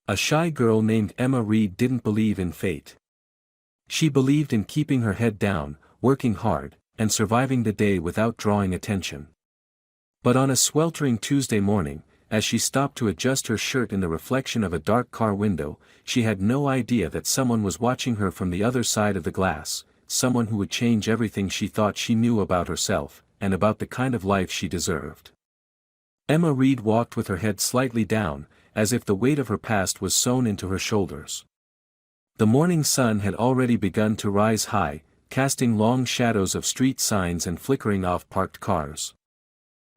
A shy girl named Emma Reed didn't believe in fate. She believed in keeping her head down, working hard, and surviving the day without drawing attention. But on a sweltering Tuesday morning, as she stopped to adjust her shirt in the reflection of a dark car window, she had no idea that someone was watching her from the other side of the glass, someone who would change everything she thought she knew about herself, and about the kind of life she deserved. Emma Reed walked with her head slightly down, as if the weight of her past was sewn into her shoulders. The morning sun had already begun to rise high, casting long shadows of street signs and flickering off parked cars.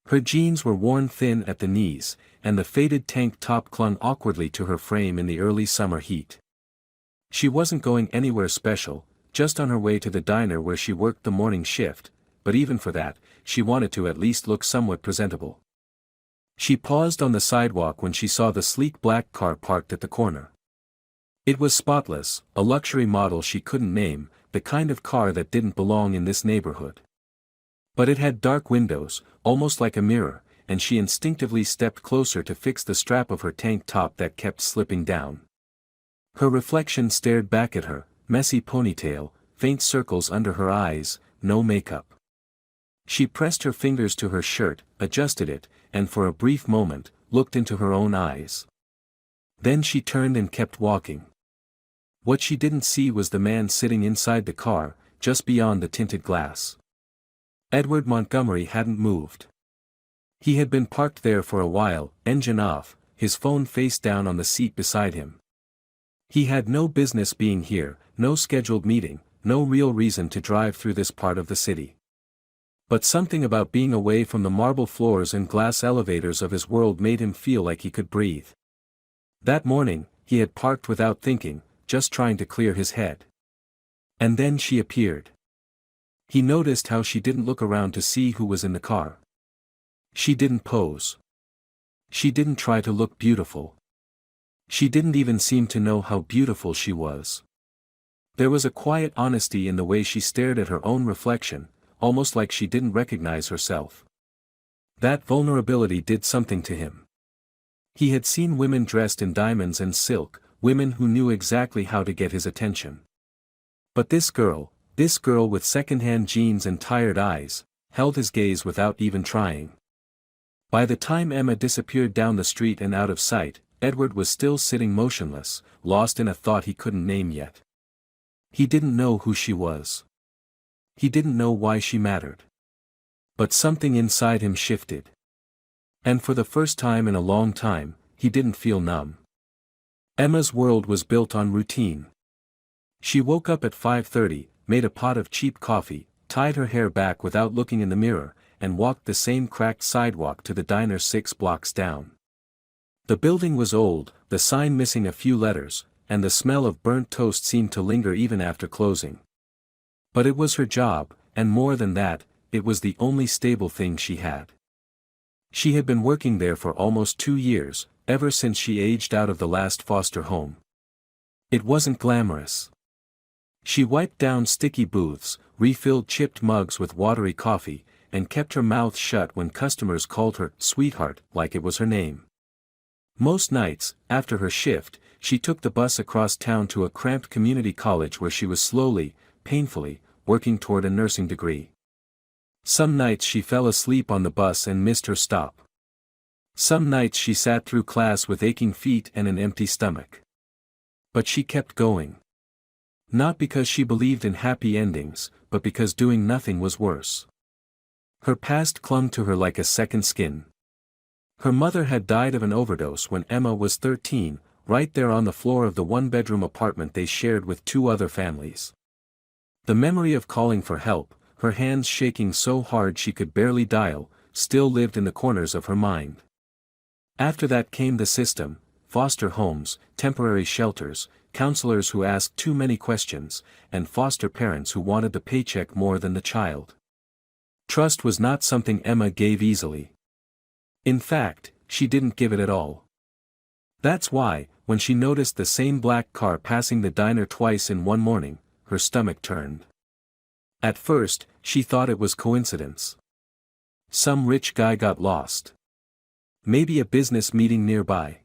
Her jeans were worn thin at the knees, and the faded tank top clung awkwardly to her frame in the early summer heat. She wasn't going anywhere special, just on her way to the diner where she worked the morning shift, but even for that, she wanted to at least look somewhat presentable. She paused on the sidewalk when she saw the sleek black car parked at the corner. It was spotless, a luxury model she couldn't name, the kind of car that didn't belong in this neighborhood. But it had dark windows, almost like a mirror, and she instinctively stepped closer to fix the strap of her tank top that kept slipping down. Her reflection stared back at her, messy ponytail, faint circles under her eyes, no makeup. She pressed her fingers to her shirt, adjusted it, and for a brief moment, looked into her own eyes. Then she turned and kept walking. What she didn't see was the man sitting inside the car, just beyond the tinted glass. Edward Montgomery hadn't moved. He had been parked there for a while, engine off, his phone face down on the seat beside him. He had no business being here, no scheduled meeting, no real reason to drive through this part of the city. But something about being away from the marble floors and glass elevators of his world made him feel like he could breathe. That morning, he had parked without thinking, just trying to clear his head. And then she appeared. He noticed how she didn't look around to see who was in the car. She didn't pose. She didn't try to look beautiful. She didn't even seem to know how beautiful she was. There was a quiet honesty in the way she stared at her own reflection, almost like she didn't recognize herself. That vulnerability did something to him. He had seen women dressed in diamonds and silk, women who knew exactly how to get his attention. But this girl with second-hand jeans and tired eyes, held his gaze without even trying. By the time Emma disappeared down the street and out of sight, Edward was still sitting motionless, lost in a thought he couldn't name yet. He didn't know who she was. He didn't know why she mattered. But something inside him shifted. And for the first time in a long time, he didn't feel numb. Emma's world was built on routine. She woke up at 5:30, made a pot of cheap coffee, tied her hair back without looking in the mirror, and walked the same cracked sidewalk to the diner 6 blocks down. The building was old, the sign missing a few letters, and the smell of burnt toast seemed to linger even after closing. But it was her job, and more than that, it was the only stable thing she had. She had been working there for almost 2 years, ever since she aged out of the last foster home. It wasn't glamorous. She wiped down sticky booths, refilled chipped mugs with watery coffee, and kept her mouth shut when customers called her "sweetheart" like it was her name. Most nights, after her shift, she took the bus across town to a cramped community college where she was slowly, painfully, working toward a nursing degree. Some nights she fell asleep on the bus and missed her stop. Some nights she sat through class with aching feet and an empty stomach. But she kept going. Not because she believed in happy endings, but because doing nothing was worse. Her past clung to her like a second skin. Her mother had died of an overdose when Emma was 13, right there on the floor of the one-bedroom apartment they shared with 2 other families. The memory of calling for help, her hands shaking so hard she could barely dial, still lived in the corners of her mind. After that came the system, foster homes, temporary shelters, counselors who asked too many questions, and foster parents who wanted the paycheck more than the child. Trust was not something Emma gave easily. In fact, she didn't give it at all. That's why, when she noticed the same black car passing the diner twice in one morning, her stomach turned. At first, she thought it was coincidence. Some rich guy got lost. Maybe a business meeting nearby.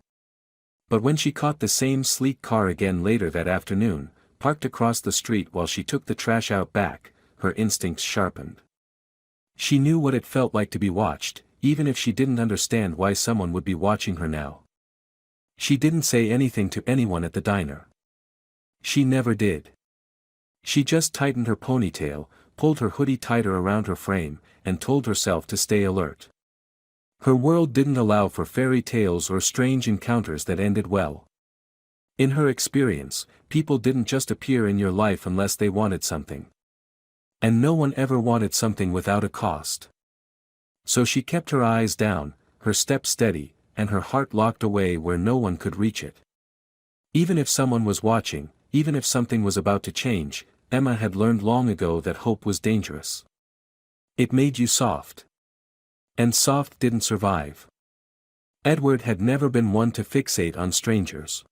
But when she caught the same sleek car again later that afternoon, parked across the street while she took the trash out back, her instincts sharpened. She knew what it felt like to be watched, even if she didn't understand why someone would be watching her now. She didn't say anything to anyone at the diner. She never did. She just tightened her ponytail, pulled her hoodie tighter around her frame, and told herself to stay alert. Her world didn't allow for fairy tales or strange encounters that ended well. In her experience, people didn't just appear in your life unless they wanted something. And no one ever wanted something without a cost. So she kept her eyes down, her step steady, and her heart locked away where no one could reach it. Even if someone was watching, even if something was about to change, Emma had learned long ago that hope was dangerous. It made you soft. And soft didn't survive. Edward had never been one to fixate on strangers.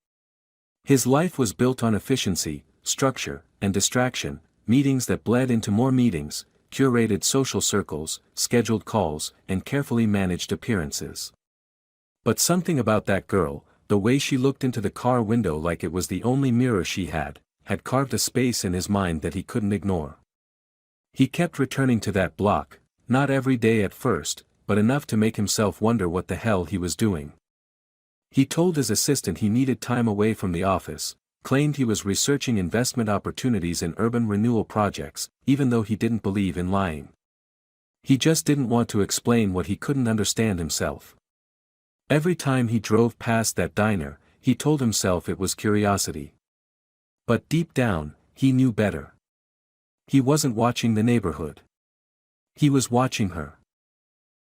His life was built on efficiency, structure, and distraction, meetings that bled into more meetings, curated social circles, scheduled calls, and carefully managed appearances. But something about that girl, the way she looked into the car window like it was the only mirror she had carved a space in his mind that he couldn't ignore. He kept returning to that block, not every day at first, but enough to make himself wonder what the hell he was doing. He told his assistant he needed time away from the office, claimed he was researching investment opportunities in urban renewal projects, even though he didn't believe in lying. He just didn't want to explain what he couldn't understand himself. Every time he drove past that diner, he told himself it was curiosity. But deep down, he knew better. He wasn't watching the neighborhood. He was watching her.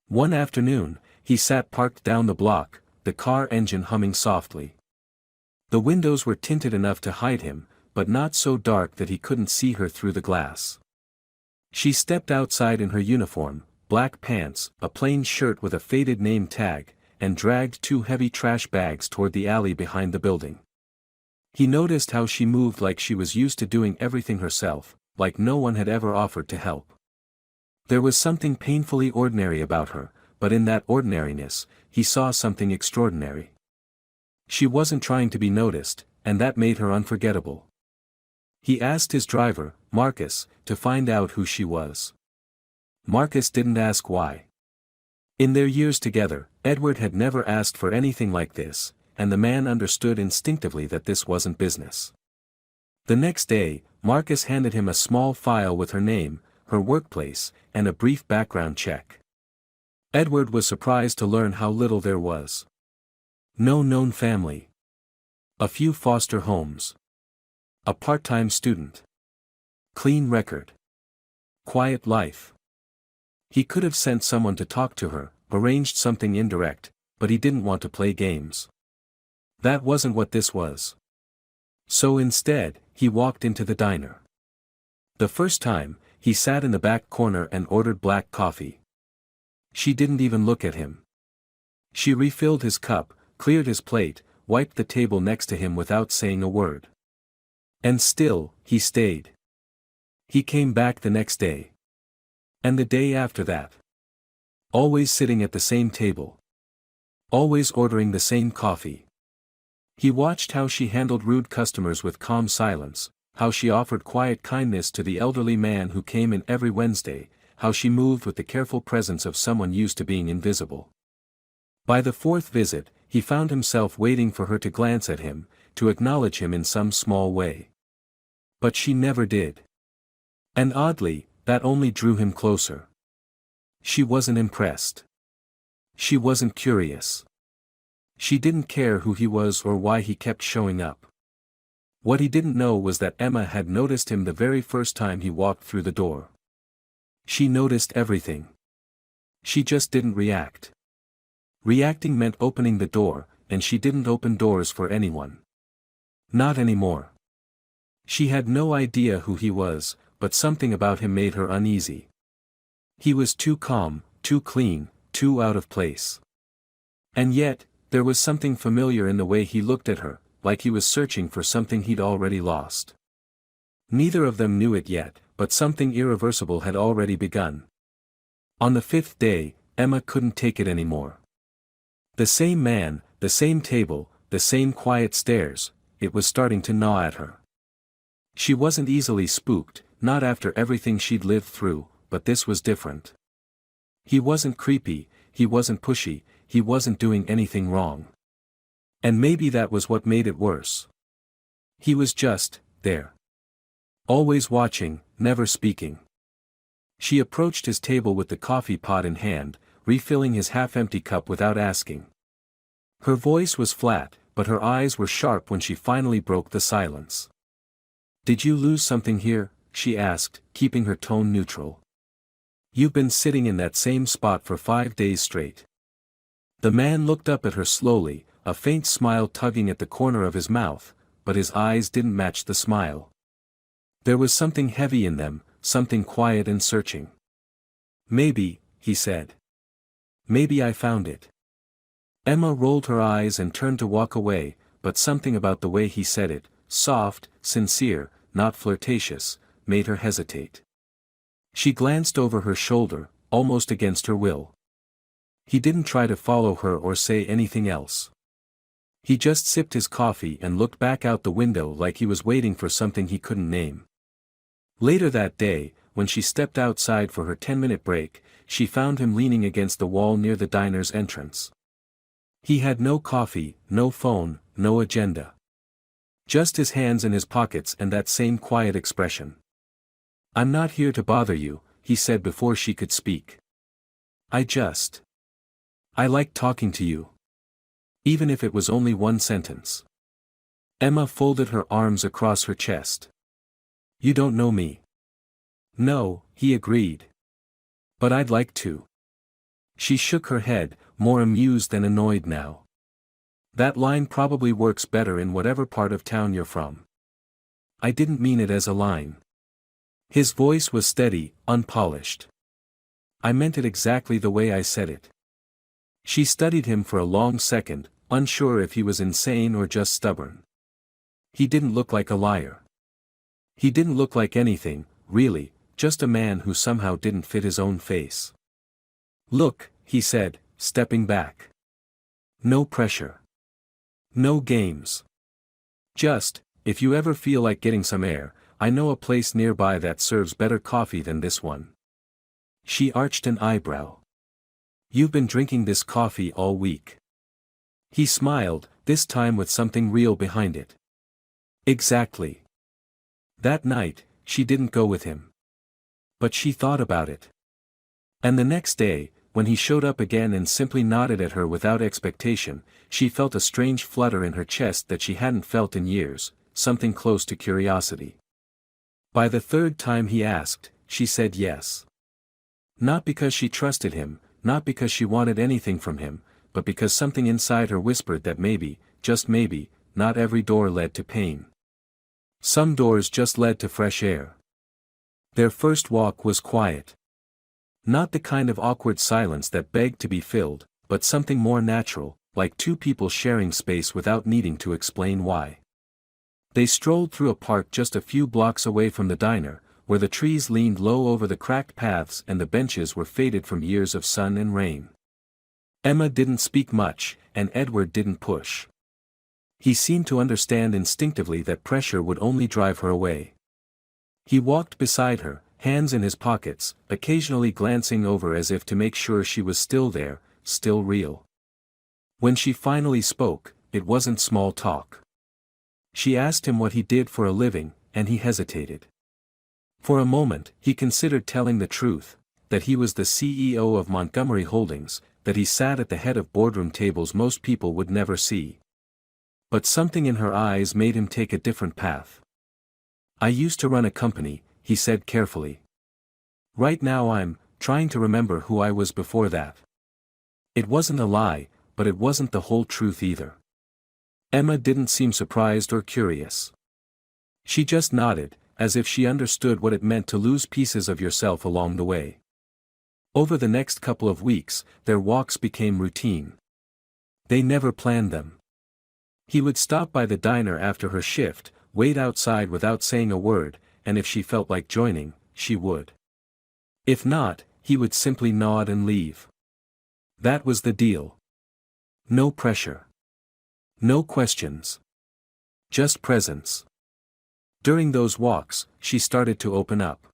One afternoon, he sat parked down the block, the car engine humming softly. The windows were tinted enough to hide him, but not so dark that he couldn't see her through the glass. She stepped outside in her uniform, black pants, a plain shirt with a faded name tag, and dragged 2 heavy trash bags toward the alley behind the building. He noticed how she moved like she was used to doing everything herself, like no one had ever offered to help. There was something painfully ordinary about her, but in that ordinariness, he saw something extraordinary. She wasn't trying to be noticed, and that made her unforgettable. He asked his driver, Marcus, to find out who she was. Marcus didn't ask why. In their years together, Edward had never asked for anything like this, and the man understood instinctively that this wasn't business. The next day, Marcus handed him a small file with her name, her workplace, and a brief background check. Edward was surprised to learn how little there was. No known family. A few foster homes. A part-time student. Clean record. Quiet life. He could have sent someone to talk to her, arranged something indirect, but he didn't want to play games. That wasn't what this was. So instead, he walked into the diner. The first time, he sat in the back corner and ordered black coffee. She didn't even look at him. She refilled his cup, cleared his plate, wiped the table next to him without saying a word. And still, he stayed. He came back the next day. And the day after that. Always sitting at the same table. Always ordering the same coffee. He watched how she handled rude customers with calm silence, how she offered quiet kindness to the elderly man who came in every Wednesday, how she moved with the careful presence of someone used to being invisible. By the 4th visit, he found himself waiting for her to glance at him, to acknowledge him in some small way. But she never did. And oddly, that only drew him closer. She wasn't impressed. She wasn't curious. She didn't care who he was or why he kept showing up. What he didn't know was that Emma had noticed him the very first time he walked through the door. She noticed everything. She just didn't react. Reacting meant opening the door, and she didn't open doors for anyone. Not anymore. She had no idea who he was, but something about him made her uneasy. He was too calm, too clean, too out of place. And yet, there was something familiar in the way he looked at her, like he was searching for something he'd already lost. Neither of them knew it yet, but something irreversible had already begun. On the 5th day, Emma couldn't take it anymore. The same man, the same table, the same quiet stares, it was starting to gnaw at her. She wasn't easily spooked, not after everything she'd lived through, but this was different. He wasn't creepy, he wasn't pushy, he wasn't doing anything wrong. And maybe that was what made it worse. He was just there. Always watching, never speaking. She approached his table with the coffee pot in hand, refilling his half-empty cup without asking. Her voice was flat, but her eyes were sharp when she finally broke the silence. "Did you lose something here?" she asked, keeping her tone neutral. "You've been sitting in that same spot for 5 days straight." The man looked up at her slowly, a faint smile tugging at the corner of his mouth, but his eyes didn't match the smile. There was something heavy in them, something quiet and searching. "Maybe," he said. "Maybe I found it." Emma rolled her eyes and turned to walk away, but something about the way he said it, soft, sincere, not flirtatious, made her hesitate. She glanced over her shoulder, almost against her will. He didn't try to follow her or say anything else. He just sipped his coffee and looked back out the window like he was waiting for something he couldn't name. Later that day, when she stepped outside for her 10-minute break, she found him leaning against the wall near the diner's entrance. He had no coffee, no phone, no agenda. Just his hands in his pockets and that same quiet expression. "I'm not here to bother you," he said before she could speak. I like talking to you." Even if it was only one sentence. Emma folded her arms across her chest. "You don't know me." "No," he agreed. "But I'd like to." She shook her head, more amused than annoyed now. "That line probably works better in whatever part of town you're from." "I didn't mean it as a line." His voice was steady, unpolished. "I meant it exactly the way I said it." She studied him for a long second, unsure if he was insane or just stubborn. He didn't look like a liar. He didn't look like anything, really, just a man who somehow didn't fit his own face. "Look," he said, stepping back. "No pressure. No games. Just, if you ever feel like getting some air, I know a place nearby that serves better coffee than this one." She arched an eyebrow. "You've been drinking this coffee all week." He smiled, this time with something real behind it. "Exactly." That night, she didn't go with him. But she thought about it. And the next day, when he showed up again and simply nodded at her without expectation, she felt a strange flutter in her chest that she hadn't felt in years, something close to curiosity. By the third time he asked, she said yes. Not because she trusted him, not because she wanted anything from him, but because something inside her whispered that maybe, just maybe, not every door led to pain. Some doors just led to fresh air. Their first walk was quiet. Not the kind of awkward silence that begged to be filled, but something more natural, like two people sharing space without needing to explain why. They strolled through a park just a few blocks away from the diner, where the trees leaned low over the cracked paths and the benches were faded from years of sun and rain. Emma didn't speak much, and Edward didn't push. He seemed to understand instinctively that pressure would only drive her away. He walked beside her, hands in his pockets, occasionally glancing over as if to make sure she was still there, still real. When she finally spoke, it wasn't small talk. She asked him what he did for a living, and he hesitated. For a moment, he considered telling the truth, that he was the CEO of Montgomery Holdings, that he sat at the head of boardroom tables most people would never see. But something in her eyes made him take a different path. "I used to run a company," he said carefully. "Right now I'm trying to remember who I was before that." It wasn't a lie, but it wasn't the whole truth either. Emma didn't seem surprised or curious. She just nodded, as if she understood what it meant to lose pieces of yourself along the way. Over the next couple of weeks, their walks became routine. They never planned them. He would stop by the diner after her shift, wait outside without saying a word, and if she felt like joining, she would. If not, he would simply nod and leave. That was the deal. No pressure. No questions. Just presence. During those walks, she started to open up.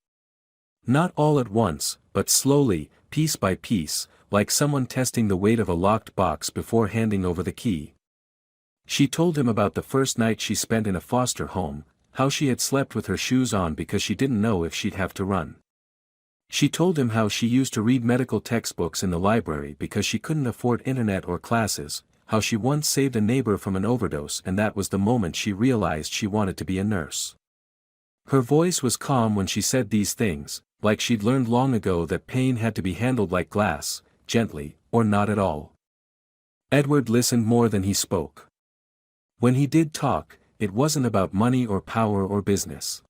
Not all at once, but slowly, piece by piece, like someone testing the weight of a locked box before handing over the key. She told him about the first night she spent in a foster home, how she had slept with her shoes on because she didn't know if she'd have to run. She told him how she used to read medical textbooks in the library because she couldn't afford internet or classes, how she once saved a neighbor from an overdose and that was the moment she realized she wanted to be a nurse. Her voice was calm when she said these things, like she'd learned long ago that pain had to be handled like glass, gently, or not at all. Edward listened more than he spoke. When he did talk, it wasn't about money or power or business.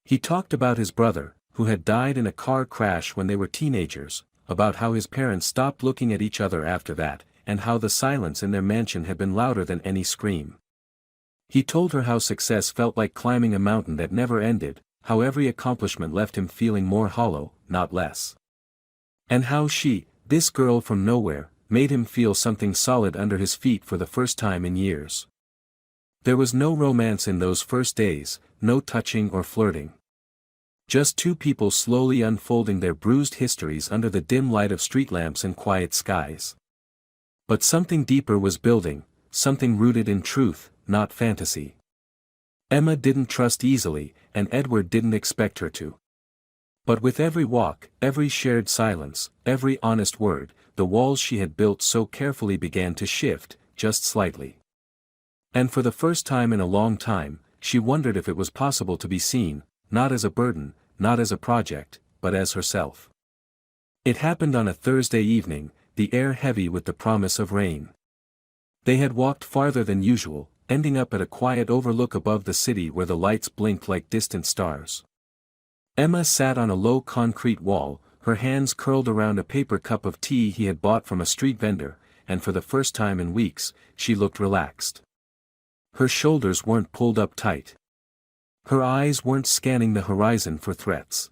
He talked about his brother, who had died in a car crash when they were teenagers, about how his parents stopped looking at each other after that, and how the silence in their mansion had been louder than any scream. He told her how success felt like climbing a mountain that never ended, how every accomplishment left him feeling more hollow, not less. And how she, this girl from nowhere, made him feel something solid under his feet for the first time in years. There was no romance in those first days, no touching or flirting. Just two people slowly unfolding their bruised histories under the dim light of street lamps and quiet skies. But something deeper was building, something rooted in truth, not fantasy. Emma didn't trust easily, and Edward didn't expect her to. But with every walk, every shared silence, every honest word, the walls she had built so carefully began to shift, just slightly. And for the first time in a long time, she wondered if it was possible to be seen, not as a burden, not as a project, but as herself. It happened on a Thursday evening, the air heavy with the promise of rain. They had walked farther than usual, ending up at a quiet overlook above the city where the lights blinked like distant stars. Emma sat on a low concrete wall, her hands curled around a paper cup of tea he had bought from a street vendor, and for the first time in weeks, she looked relaxed. Her shoulders weren't pulled up tight. Her eyes weren't scanning the horizon for threats.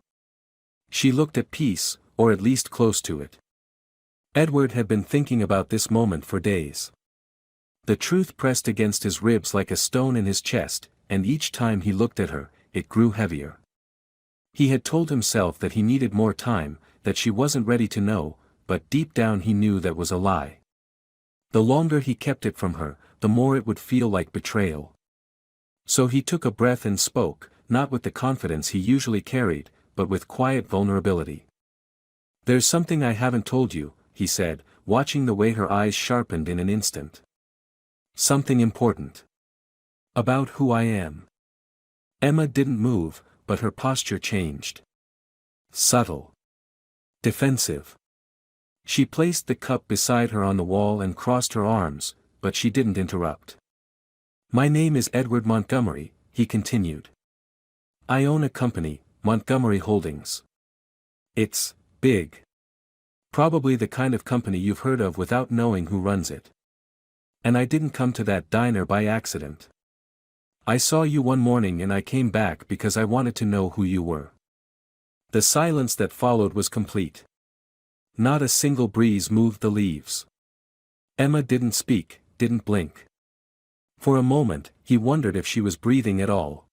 She looked at peace, or at least close to it. Edward had been thinking about this moment for days. The truth pressed against his ribs like a stone in his chest, and each time he looked at her, it grew heavier. He had told himself that he needed more time, that she wasn't ready to know, but deep down he knew that was a lie. The longer he kept it from her, the more it would feel like betrayal. So he took a breath and spoke, not with the confidence he usually carried, but with quiet vulnerability. "There's something I haven't told you," he said, watching the way her eyes sharpened in an instant. "Something important. About who I am." Emma didn't move, but her posture changed. Subtle. Defensive. She placed the cup beside her on the wall and crossed her arms, but she didn't interrupt. "My name is Edward Montgomery," he continued. "I own a company, Montgomery Holdings. It's big. Probably the kind of company you've heard of without knowing who runs it. And I didn't come to that diner by accident. I saw you one morning and I came back because I wanted to know who you were." The silence that followed was complete. Not a single breeze moved the leaves. Emma didn't speak, didn't blink. For a moment, he wondered if she was breathing at all.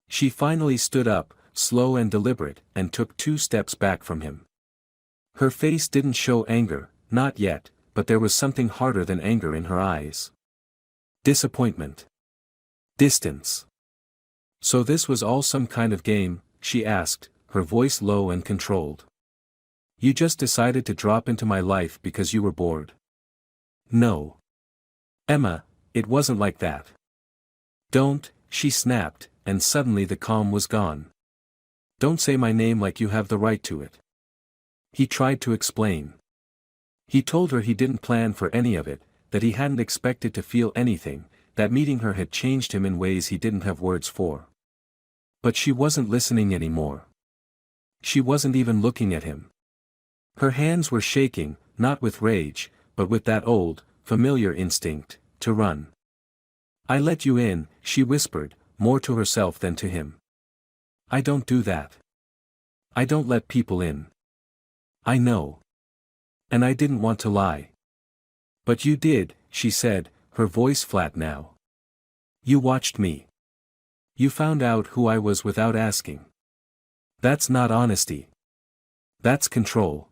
She finally stood up, slow and deliberate, and took 2 steps back from him. Her face didn't show anger, not yet, but there was something harder than anger in her eyes. Disappointment. Distance. "So this was all some kind of game?" she asked, her voice low and controlled. "You just decided to drop into my life because you were bored?" "No. Emma, it wasn't like that." "Don't," she snapped, and suddenly the calm was gone. "Don't say my name like you have the right to it." He tried to explain. He told her he didn't plan for any of it, that he hadn't expected to feel anything, that meeting her had changed him in ways he didn't have words for. But she wasn't listening anymore. She wasn't even looking at him. Her hands were shaking, not with rage, but with that old, familiar instinct, to run. "I let you in," she whispered, more to herself than to him. "I don't do that. I don't let people in. I know. And I didn't want to lie." "But you did," she said, her voice flat now. You watched me. You found out who I was without asking. That's not honesty. That's control.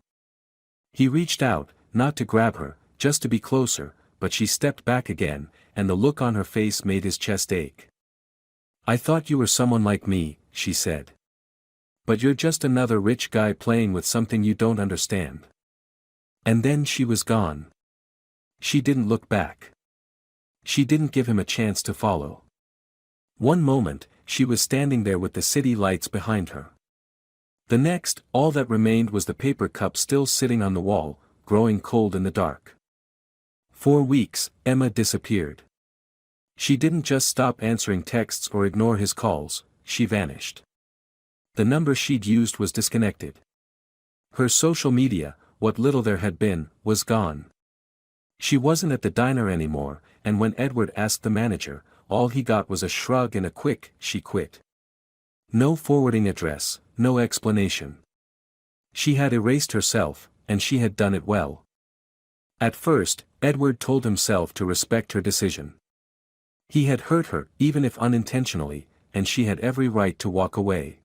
He reached out, not to grab her, just to be closer, but she stepped back again, and the look on her face made his chest ache. I thought you were someone like me, she said. But you're just another rich guy playing with something you don't understand. And then she was gone. She didn't look back. She didn't give him a chance to follow. One moment, she was standing there with the city lights behind her. The next, all that remained was the paper cup still sitting on the wall, growing cold in the dark. For weeks, Emma disappeared. She didn't just stop answering texts or ignore his calls, she vanished. The number she'd used was disconnected. Her social media, what little there had been, was gone. She wasn't at the diner anymore, and when Edward asked the manager, all he got was a shrug and a quick, she quit. No forwarding address, no explanation. She had erased herself, and she had done it well. At first, Edward told himself to respect her decision. He had hurt her, even if unintentionally, and she had every right to walk away.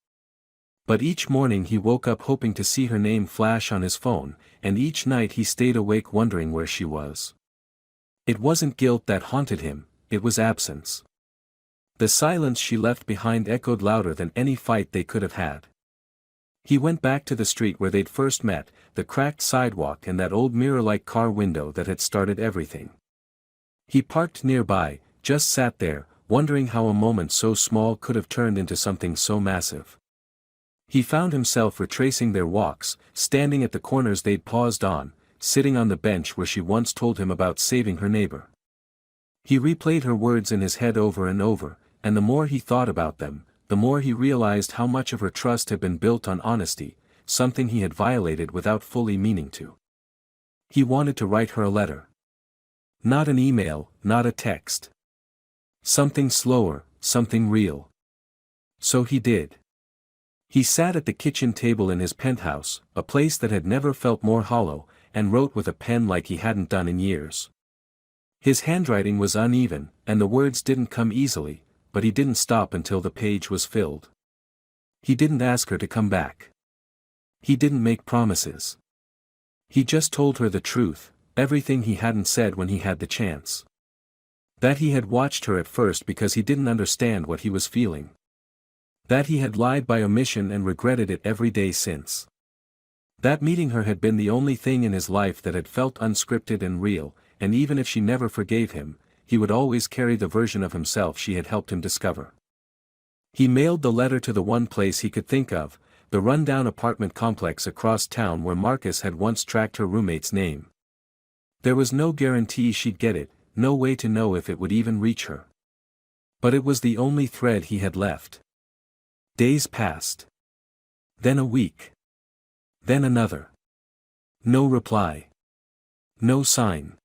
But each morning he woke up hoping to see her name flash on his phone, and each night he stayed awake wondering where she was. It wasn't guilt that haunted him, it was absence. The silence she left behind echoed louder than any fight they could have had. He went back to the street where they'd first met, the cracked sidewalk and that old mirror-like car window that had started everything. He parked nearby, just sat there, wondering how a moment so small could have turned into something so massive. He found himself retracing their walks, standing at the corners they'd paused on, sitting on the bench where she once told him about saving her neighbor. He replayed her words in his head over and over, and the more he thought about them, the more he realized how much of her trust had been built on honesty, something he had violated without fully meaning to. He wanted to write her a letter. Not an email, not a text. Something slower, something real. So he did. He sat at the kitchen table in his penthouse, a place that had never felt more hollow, and wrote with a pen like he hadn't done in years. His handwriting was uneven, and the words didn't come easily, but he didn't stop until the page was filled. He didn't ask her to come back. He didn't make promises. He just told her the truth, everything he hadn't said when he had the chance. That he had watched her at first because he didn't understand what he was feeling. That he had lied by omission and regretted it every day since. That meeting her had been the only thing in his life that had felt unscripted and real, and even if she never forgave him, he would always carry the version of himself she had helped him discover. He mailed the letter to the one place he could think of, the rundown apartment complex across town where Marcus had once tracked her roommate's name. There was no guarantee she'd get it, no way to know if it would even reach her. But it was the only thread he had left. Days passed. Then a week. Then another. No reply. No sign.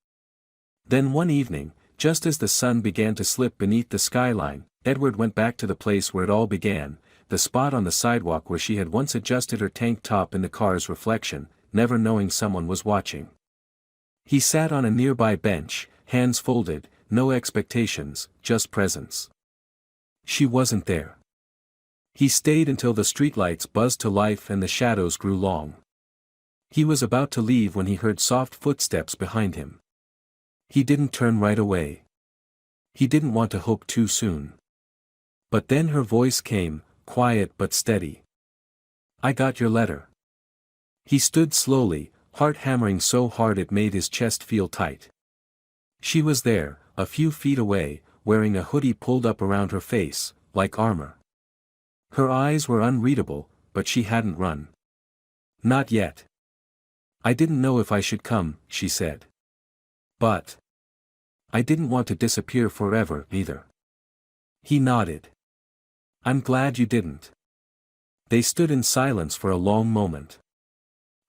Then one evening, just as the sun began to slip beneath the skyline, Edward went back to the place where it all began, the spot on the sidewalk where she had once adjusted her tank top in the car's reflection, never knowing someone was watching. He sat on a nearby bench, hands folded, no expectations, just presence. She wasn't there. He stayed until the streetlights buzzed to life and the shadows grew long. He was about to leave when he heard soft footsteps behind him. He didn't turn right away. He didn't want to hope too soon. But then her voice came, quiet but steady. I got your letter. He stood slowly, heart hammering so hard it made his chest feel tight. She was there, a few feet away, wearing a hoodie pulled up around her face, like armor. Her eyes were unreadable, but she hadn't run. Not yet. I didn't know if I should come, she said. But I didn't want to disappear forever, either. He nodded. I'm glad you didn't. They stood in silence for a long moment.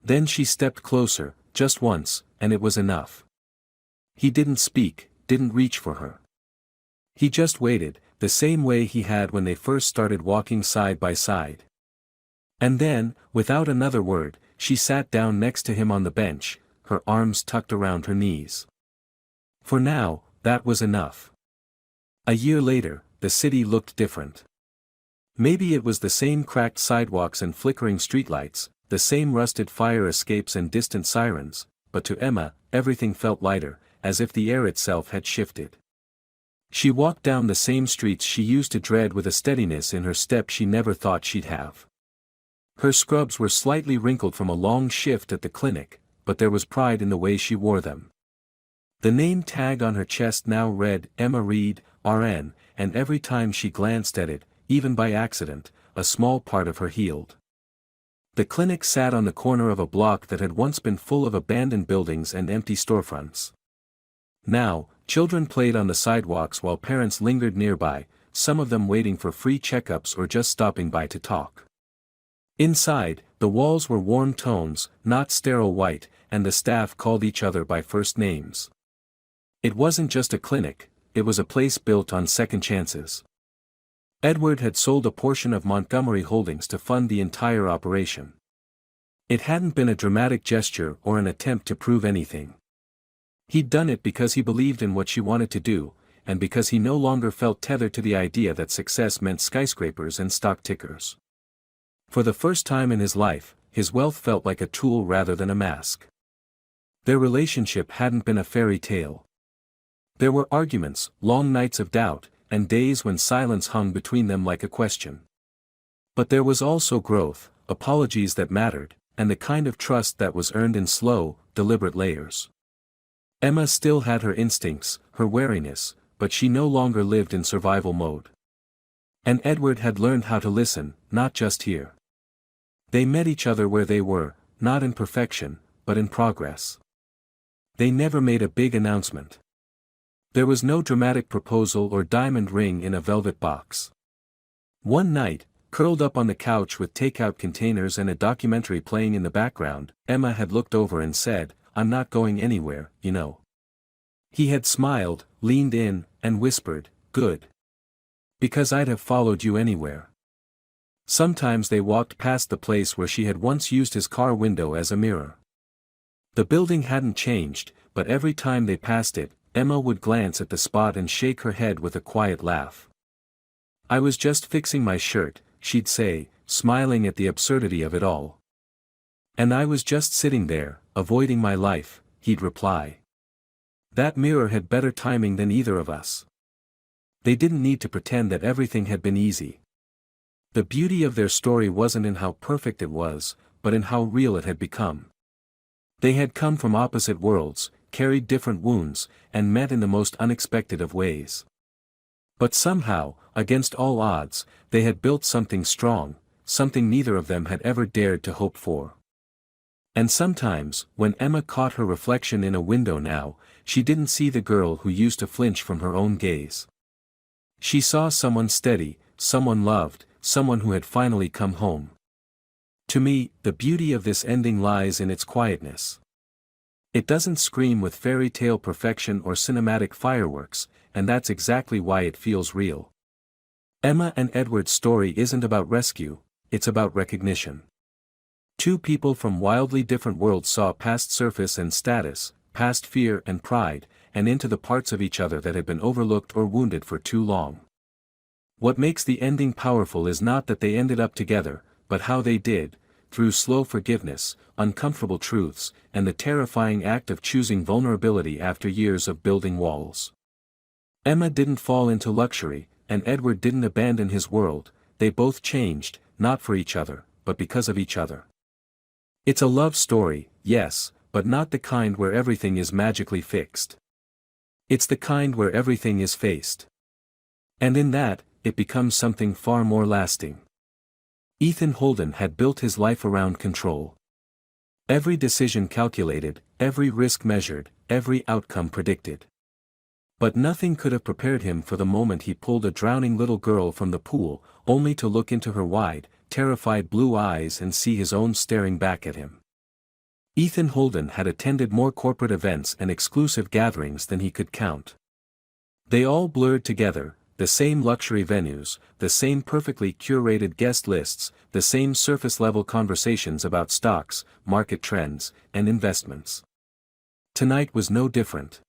Then she stepped closer, just once, and it was enough. He didn't speak, didn't reach for her. He just waited, the same way he had when they first started walking side by side. And then, without another word, she sat down next to him on the bench, her arms tucked around her knees. For now, that was enough. A year later, the city looked different. Maybe it was the same cracked sidewalks and flickering streetlights, the same rusted fire escapes and distant sirens, but to Emma, everything felt lighter, as if the air itself had shifted. She walked down the same streets she used to dread with a steadiness in her step she never thought she'd have. Her scrubs were slightly wrinkled from a long shift at the clinic, but there was pride in the way she wore them. The name tag on her chest now read Emma Reed, RN, and every time she glanced at it, even by accident, a small part of her healed. The clinic sat on the corner of a block that had once been full of abandoned buildings and empty storefronts. Now, children played on the sidewalks while parents lingered nearby, some of them waiting for free checkups or just stopping by to talk. Inside, the walls were warm tones, not sterile white, and the staff called each other by first names. It wasn't just a clinic, it was a place built on second chances. Edward had sold a portion of Montgomery Holdings to fund the entire operation. It hadn't been a dramatic gesture or an attempt to prove anything. He'd done it because he believed in what she wanted to do, and because he no longer felt tethered to the idea that success meant skyscrapers and stock tickers. For the first time in his life, his wealth felt like a tool rather than a mask. Their relationship hadn't been a fairy tale. There were arguments, long nights of doubt, and days when silence hung between them like a question. But there was also growth, apologies that mattered, and the kind of trust that was earned in slow, deliberate layers. Emma still had her instincts, her wariness, but she no longer lived in survival mode. And Edward had learned how to listen, not just hear. They met each other where they were, not in perfection, but in progress. They never made a big announcement. There was no dramatic proposal or diamond ring in a velvet box. One night, curled up on the couch with takeout containers and a documentary playing in the background, Emma had looked over and said, "I'm not going anywhere, you know." He had smiled, leaned in, and whispered, "Good. Because I'd have followed you anywhere." Sometimes they walked past the place where she had once used his car window as a mirror. The building hadn't changed, but every time they passed it, Emma would glance at the spot and shake her head with a quiet laugh. "I was just fixing my shirt," she'd say, smiling at the absurdity of it all. "And I was just sitting there, avoiding my life," he'd reply. That mirror had better timing than either of us. They didn't need to pretend that everything had been easy. The beauty of their story wasn't in how perfect it was, but in how real it had become. They had come from opposite worlds, carried different wounds, and met in the most unexpected of ways. But somehow, against all odds, they had built something strong, something neither of them had ever dared to hope for. And sometimes, when Emma caught her reflection in a window now, she didn't see the girl who used to flinch from her own gaze. She saw someone steady, someone loved, someone who had finally come home. To me, the beauty of this ending lies in its quietness. It doesn't scream with fairy tale perfection or cinematic fireworks, and that's exactly why it feels real. Emma and Edward's story isn't about rescue, it's about recognition. Two people from wildly different worlds saw past surface and status, past fear and pride, and into the parts of each other that had been overlooked or wounded for too long. What makes the ending powerful is not that they ended up together, but how they did, through slow forgiveness, uncomfortable truths, and the terrifying act of choosing vulnerability after years of building walls. Emma didn't fall into luxury, and Edward didn't abandon his world. They both changed, not for each other, but because of each other. It's a love story, yes, but not the kind where everything is magically fixed. It's the kind where everything is faced. And in that, it becomes something far more lasting. Ethan Holden had built his life around control. Every decision calculated, every risk measured, every outcome predicted. But nothing could have prepared him for the moment he pulled a drowning little girl from the pool, only to look into her wide, terrified blue eyes and see his own staring back at him. Ethan Holden had attended more corporate events and exclusive gatherings than he could count. They all blurred together, the same luxury venues, the same perfectly curated guest lists, the same surface-level conversations about stocks, market trends, and investments. Tonight was no different.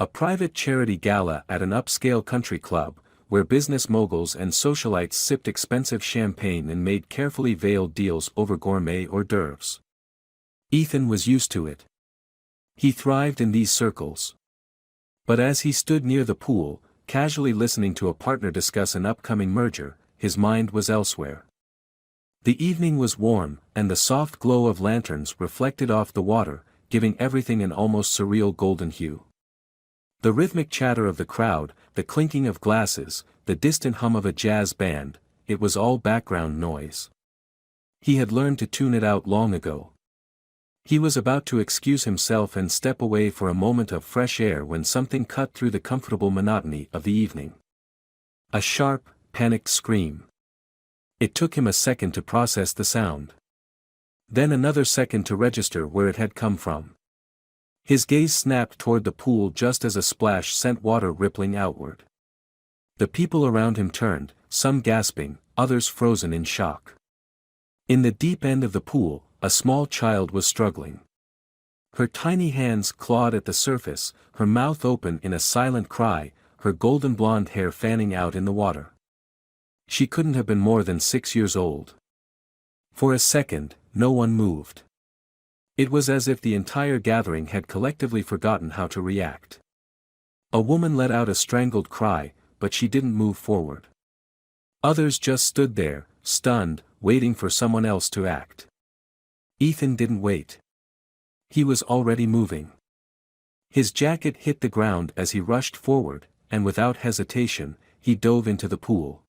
A private charity gala at an upscale country club, where business moguls and socialites sipped expensive champagne and made carefully veiled deals over gourmet hors d'oeuvres. Ethan was used to it. He thrived in these circles. But as he stood near the pool, casually listening to a partner discuss an upcoming merger, his mind was elsewhere. The evening was warm, and the soft glow of lanterns reflected off the water, giving everything an almost surreal golden hue. The rhythmic chatter of the crowd, the clinking of glasses, the distant hum of a jazz band, it was all background noise. He had learned to tune it out long ago. He was about to excuse himself and step away for a moment of fresh air when something cut through the comfortable monotony of the evening. A sharp, panicked scream. It took him a second to process the sound. Then another second to register where it had come from. His gaze snapped toward the pool just as a splash sent water rippling outward. The people around him turned, some gasping, others frozen in shock. In the deep end of the pool, a small child was struggling. Her tiny hands clawed at the surface, her mouth open in a silent cry, her golden blonde hair fanning out in the water. She couldn't have been more than 6 years old. For a second, no one moved. It was as if the entire gathering had collectively forgotten how to react. A woman let out a strangled cry, but she didn't move forward. Others just stood there, stunned, waiting for someone else to act. Ethan didn't wait. He was already moving. His jacket hit the ground as he rushed forward, and without hesitation, he dove into the pool.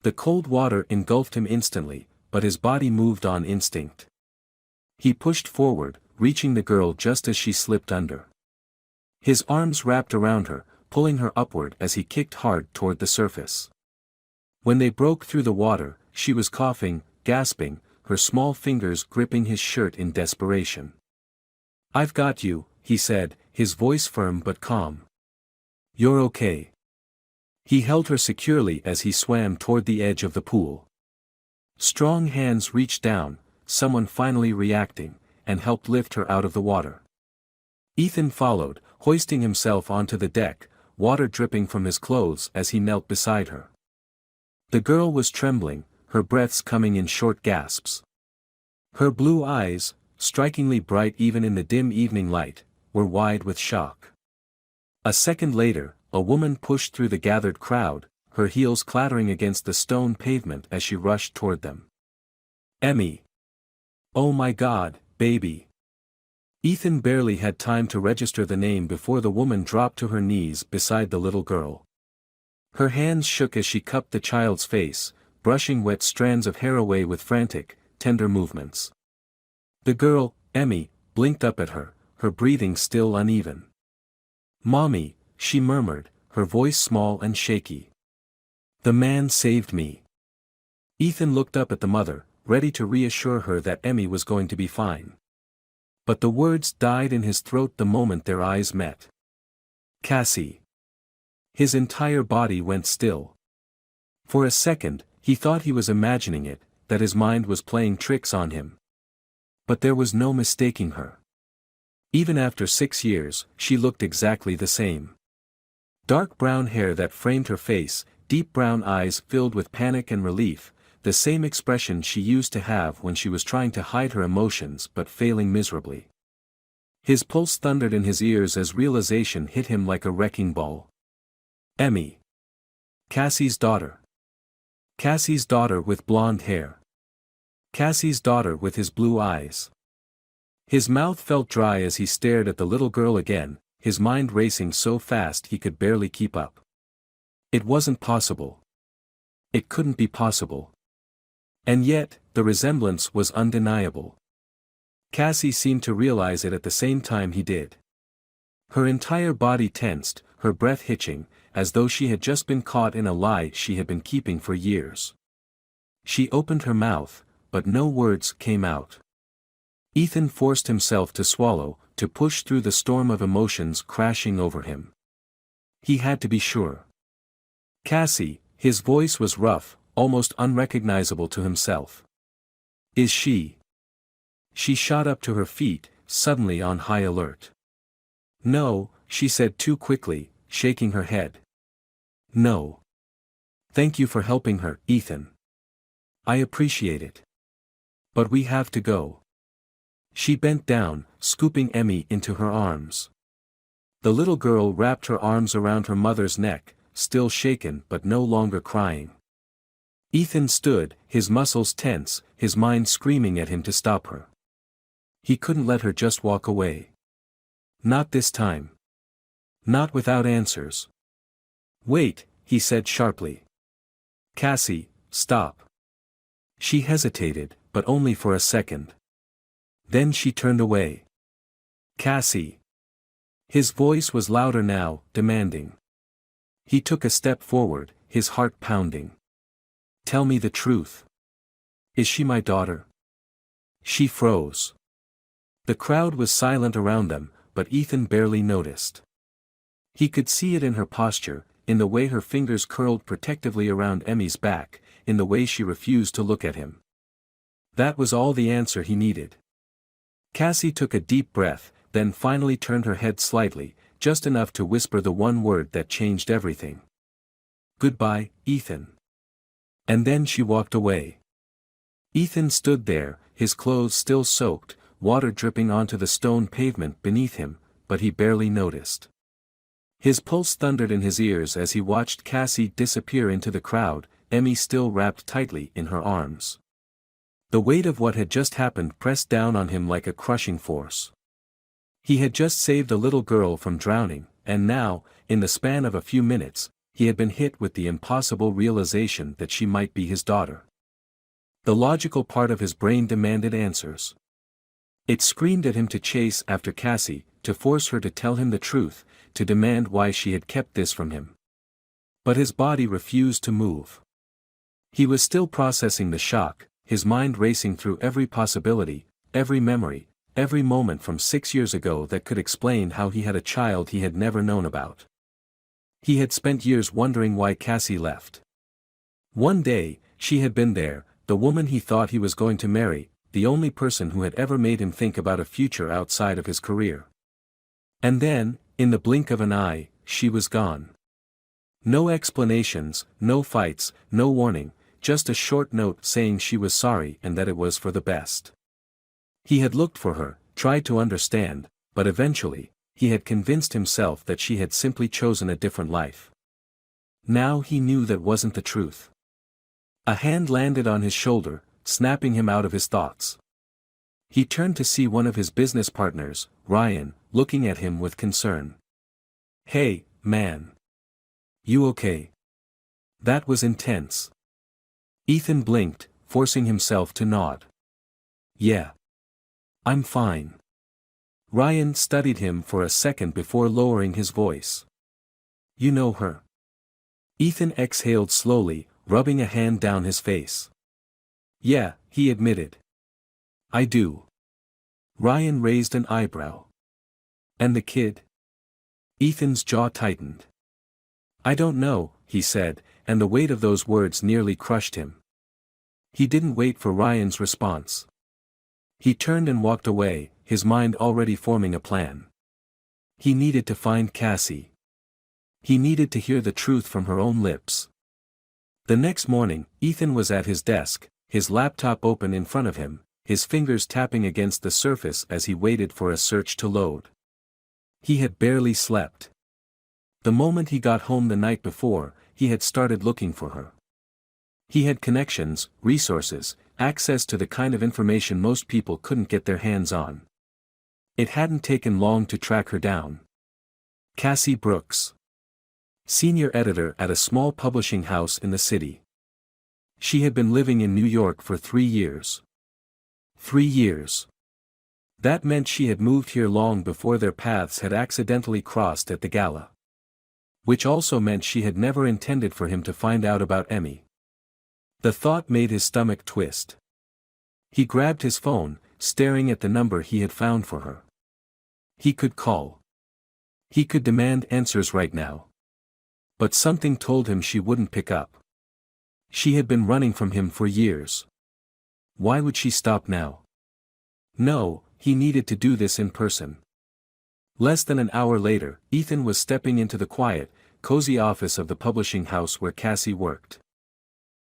The cold water engulfed him instantly, but his body moved on instinct. He pushed forward, reaching the girl just as she slipped under. His arms wrapped around her, pulling her upward as he kicked hard toward the surface. When they broke through the water, she was coughing, gasping, her small fingers gripping his shirt in desperation. "I've got you," he said, his voice firm but calm. "You're okay." He held her securely as he swam toward the edge of the pool. Strong hands reached down, someone finally reacting, and helped lift her out of the water. Ethan followed, hoisting himself onto the deck, water dripping from his clothes as he knelt beside her. The girl was trembling, her breaths coming in short gasps. Her blue eyes, strikingly bright even in the dim evening light, were wide with shock. A second later, a woman pushed through the gathered crowd, her heels clattering against the stone pavement as she rushed toward them. "Emmy! Oh my God, baby!" Ethan barely had time to register the name before the woman dropped to her knees beside the little girl. Her hands shook as she cupped the child's face, brushing wet strands of hair away with frantic, tender movements. The girl, Emmy, blinked up at her, her breathing still uneven. "Mommy," she murmured, her voice small and shaky. "The man saved me." Ethan looked up at the mother, ready to reassure her that Emmy was going to be fine. But the words died in his throat the moment their eyes met. "Cassie." His entire body went still. For a second, he thought he was imagining it, that his mind was playing tricks on him. But there was no mistaking her. Even after 6 years, she looked exactly the same. Dark brown hair that framed her face, deep brown eyes filled with panic and relief, the same expression she used to have when she was trying to hide her emotions but failing miserably. His pulse thundered in his ears as realization hit him like a wrecking ball. Emmy. Cassie's daughter. Cassie's daughter with blonde hair. Cassie's daughter with his blue eyes. His mouth felt dry as he stared at the little girl again, his mind racing so fast he could barely keep up. It wasn't possible. It couldn't be possible. And yet, the resemblance was undeniable. Cassie seemed to realize it at the same time he did. Her entire body tensed, her breath hitching, as though she had just been caught in a lie she had been keeping for years. She opened her mouth, but no words came out. Ethan forced himself to swallow, to push through the storm of emotions crashing over him. He had to be sure. "Cassie," his voice was rough, almost unrecognizable to himself. "Is she?" She shot up to her feet, suddenly on high alert. "No," she said too quickly, shaking her head. No. Thank you for helping her, Ethan. I appreciate it. But we have to go. She bent down, scooping Emmy into her arms. The little girl wrapped her arms around her mother's neck, still shaken but no longer crying. Ethan stood, his muscles tense, his mind screaming at him to stop her. He couldn't let her just walk away. Not this time. Not without answers. Wait, he said sharply. Cassie, stop. She hesitated, but only for a second. Then she turned away. Cassie. His voice was louder now, demanding. He took a step forward, his heart pounding. Tell me the truth. Is she my daughter? She froze. The crowd was silent around them, but Ethan barely noticed. He could see it in her posture, in the way her fingers curled protectively around Emmy's back, in the way she refused to look at him. That was all the answer he needed. Cassie took a deep breath, then finally turned her head slightly, just enough to whisper the one word that changed everything. Goodbye, Ethan. And then she walked away. Ethan stood there, his clothes still soaked, water dripping onto the stone pavement beneath him, but he barely noticed. His pulse thundered in his ears as he watched Cassie disappear into the crowd, Emmy still wrapped tightly in her arms. The weight of what had just happened pressed down on him like a crushing force. He had just saved a little girl from drowning, and now, in the span of a few minutes, he had been hit with the impossible realization that she might be his daughter. The logical part of his brain demanded answers. It screamed at him to chase after Cassie, to force her to tell him the truth, to demand why she had kept this from him. But his body refused to move. He was still processing the shock, his mind racing through every possibility, every memory, every moment from 6 years ago that could explain how he had a child he had never known about. He had spent years wondering why Cassie left. One day, she had been there, the woman he thought he was going to marry, the only person who had ever made him think about a future outside of his career. And then, in the blink of an eye, she was gone. No explanations, no fights, no warning, just a short note saying she was sorry and that it was for the best. He had looked for her, tried to understand, but eventually, he had convinced himself that she had simply chosen a different life. Now he knew that wasn't the truth. A hand landed on his shoulder, snapping him out of his thoughts. He turned to see one of his business partners, Ryan, looking at him with concern. Hey, man. You okay? That was intense. Ethan blinked, forcing himself to nod. Yeah. I'm fine. Ryan studied him for a second before lowering his voice. You know her? Ethan exhaled slowly, rubbing a hand down his face. Yeah, he admitted. I do. Ryan raised an eyebrow. And the kid? Ethan's jaw tightened. I don't know, he said, and the weight of those words nearly crushed him. He didn't wait for Ryan's response. He turned and walked away, his mind already forming a plan. He needed to find Cassie. He needed to hear the truth from her own lips. The next morning, Ethan was at his desk, his laptop open in front of him, his fingers tapping against the surface as he waited for a search to load. He had barely slept. The moment he got home the night before, he had started looking for her. He had connections, resources, access to the kind of information most people couldn't get their hands on. It hadn't taken long to track her down. Cassie Brooks. Senior editor at a small publishing house in the city. She had been living in New York for 3 years. 3 years. That meant she had moved here long before their paths had accidentally crossed at the gala. Which also meant she had never intended for him to find out about Emmy. The thought made his stomach twist. He grabbed his phone, staring at the number he had found for her. He could call. He could demand answers right now. But something told him she wouldn't pick up. She had been running from him for years. Why would she stop now? No, he needed to do this in person. Less than an hour later, Ethan was stepping into the quiet, cozy office of the publishing house where Cassie worked.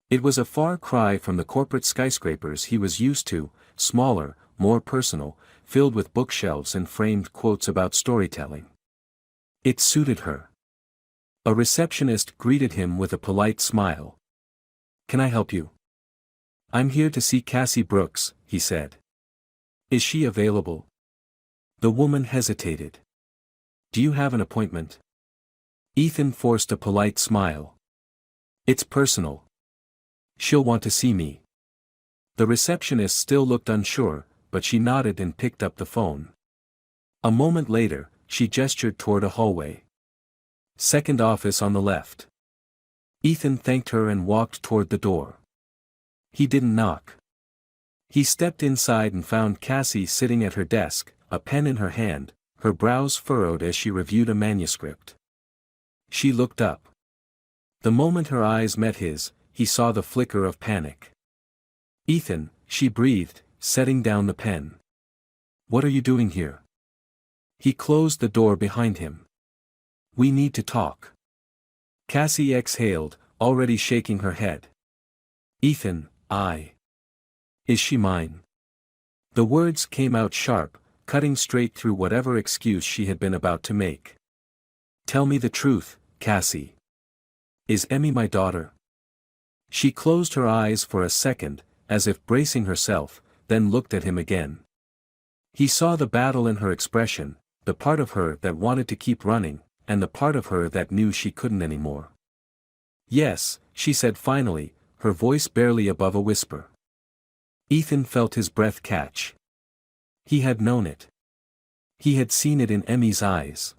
It was a far cry from the corporate skyscrapers he was used to, smaller, more personal, filled with bookshelves and framed quotes about storytelling. It suited her. A receptionist greeted him with a polite smile. "Can I help you?" "I'm here to see Cassie Brooks," he said. "Is she available?" The woman hesitated. "Do you have an appointment?" Ethan forced a polite smile. "It's personal. She'll want to see me." The receptionist still looked unsure, but she nodded and picked up the phone. A moment later, she gestured toward a hallway. "Second office on the left." Ethan thanked her and walked toward the door. He didn't knock. He stepped inside and found Cassie sitting at her desk, a pen in her hand, her brows furrowed as she reviewed a manuscript. She looked up. The moment her eyes met his, he saw the flicker of panic. "Ethan," she breathed, setting down the pen. "What are you doing here?" He closed the door behind him. "We need to talk." Cassie exhaled, already shaking her head. "Ethan, Is she mine?" The words came out sharp, cutting straight through whatever excuse she had been about to make. "Tell me the truth, Cassie. Is Emmy my daughter?" She closed her eyes for a second, as if bracing herself, then looked at him again. He saw the battle in her expression, the part of her that wanted to keep running, and the part of her that knew she couldn't anymore. "Yes," she said finally, her voice barely above a whisper. Ethan felt his breath catch. He had known it. He had seen it in Emmy's eyes.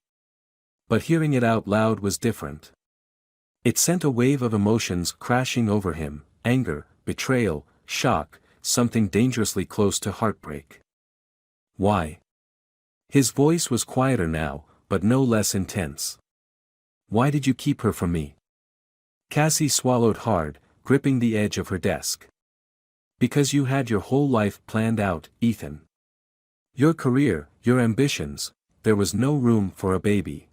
But hearing it out loud was different. It sent a wave of emotions crashing over him: anger, betrayal, shock, something dangerously close to heartbreak. "Why?" His voice was quieter now, but no less intense. "Why did you keep her from me?" Cassie swallowed hard, gripping the edge of her desk. "Because you had your whole life planned out, Ethan. Your career, your ambitions, there was no room for a baby.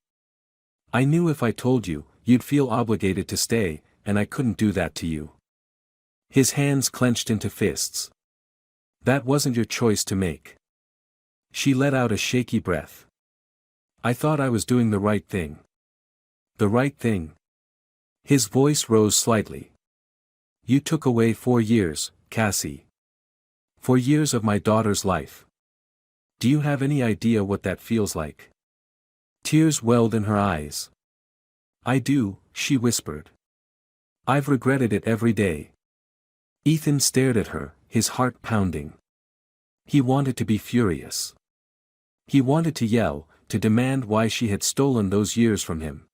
I knew if I told you, you'd feel obligated to stay, and I couldn't do that to you." His hands clenched into fists. "That wasn't your choice to make." She let out a shaky breath. "I thought I was doing the right thing." "The right thing?" His voice rose slightly. "You took away 4 years, Cassie. 4 years of my daughter's life. Do you have any idea what that feels like?" Tears welled in her eyes. "I do," she whispered. "I've regretted it every day." Ethan stared at her, his heart pounding. He wanted to be furious. He wanted to yell, to demand why she had stolen those years from him.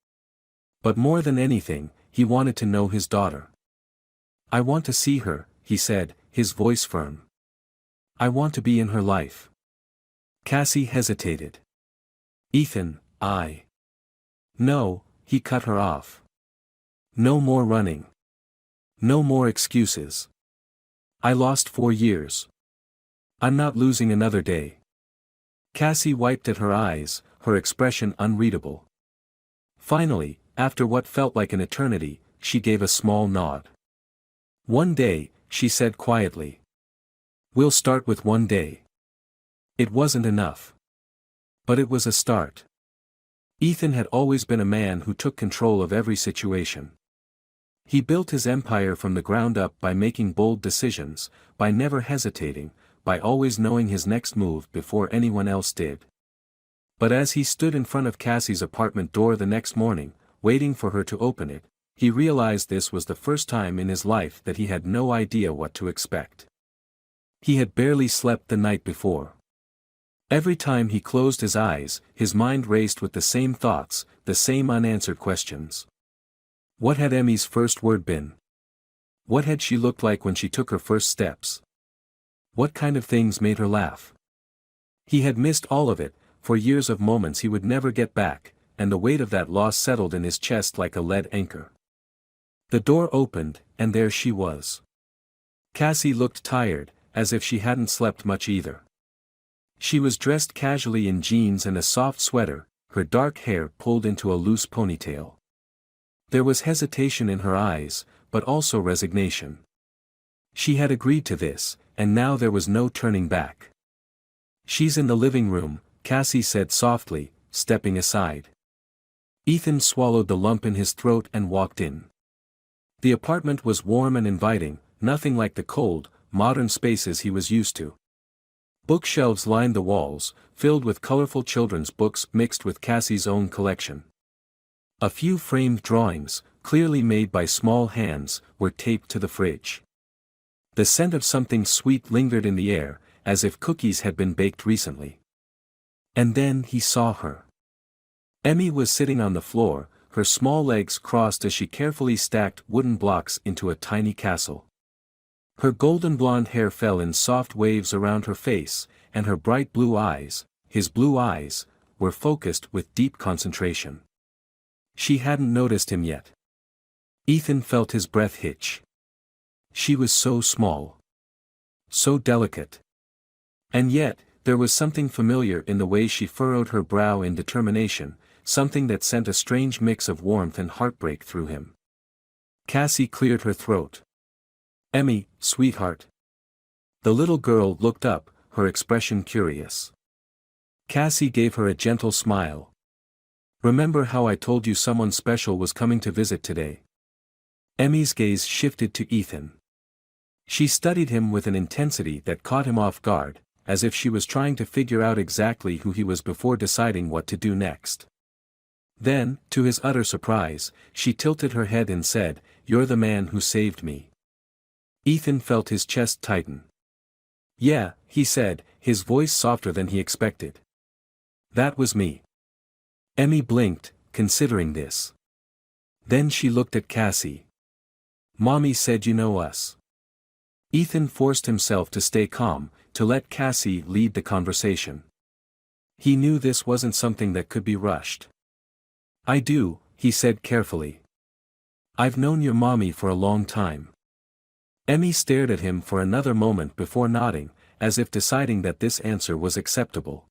But more than anything, he wanted to know his daughter. "I want to see her," he said, his voice firm. "I want to be in her life." Cassie hesitated. "Ethan, No," he cut her off. "No more running. No more excuses. I lost 4 years. I'm not losing another day." Cassie wiped at her eyes, her expression unreadable. Finally, after what felt like an eternity, she gave a small nod. "One day," she said quietly. "We'll start with 1 day." It wasn't enough. But it was a start. Ethan had always been a man who took control of every situation. He built his empire from the ground up by making bold decisions, by never hesitating, by always knowing his next move before anyone else did. But as he stood in front of Cassie's apartment door the next morning, waiting for her to open it, he realized this was the first time in his life that he had no idea what to expect. He had barely slept the night before. Every time he closed his eyes, his mind raced with the same thoughts, the same unanswered questions. What had Emmy's first word been? What had she looked like when she took her first steps? What kind of things made her laugh? He had missed all of it, for years of moments he would never get back, and the weight of that loss settled in his chest like a lead anchor. The door opened, and there she was. Cassie looked tired, as if she hadn't slept much either. She was dressed casually in jeans and a soft sweater, her dark hair pulled into a loose ponytail. There was hesitation in her eyes, but also resignation. She had agreed to this, and now there was no turning back. "She's in the living room," Cassie said softly, stepping aside. Ethan swallowed the lump in his throat and walked in. The apartment was warm and inviting, nothing like the cold, modern spaces he was used to. Bookshelves lined the walls, filled with colorful children's books mixed with Cassie's own collection. A few framed drawings, clearly made by small hands, were taped to the fridge. The scent of something sweet lingered in the air, as if cookies had been baked recently. And then he saw her. Emmy was sitting on the floor, her small legs crossed as she carefully stacked wooden blocks into a tiny castle. Her golden blonde hair fell in soft waves around her face, and her bright blue eyes, his blue eyes, were focused with deep concentration. She hadn't noticed him yet. Ethan felt his breath hitch. She was so small. So delicate. And yet, there was something familiar in the way she furrowed her brow in determination, something that sent a strange mix of warmth and heartbreak through him. Cassie cleared her throat. "Emmy, sweetheart." The little girl looked up, her expression curious. Cassie gave her a gentle smile. "Remember how I told you someone special was coming to visit today?" Emmy's gaze shifted to Ethan. She studied him with an intensity that caught him off guard, as if she was trying to figure out exactly who he was before deciding what to do next. Then, to his utter surprise, she tilted her head and said, "You're the man who saved me." Ethan felt his chest tighten. "Yeah," he said, his voice softer than he expected. "That was me." Emmy blinked, considering this. Then she looked at Cassie. "Mommy said you know us." Ethan forced himself to stay calm, to let Cassie lead the conversation. He knew this wasn't something that could be rushed. "I do," he said carefully. "I've known your mommy for a long time." Emmy stared at him for another moment before nodding, as if deciding that this answer was acceptable.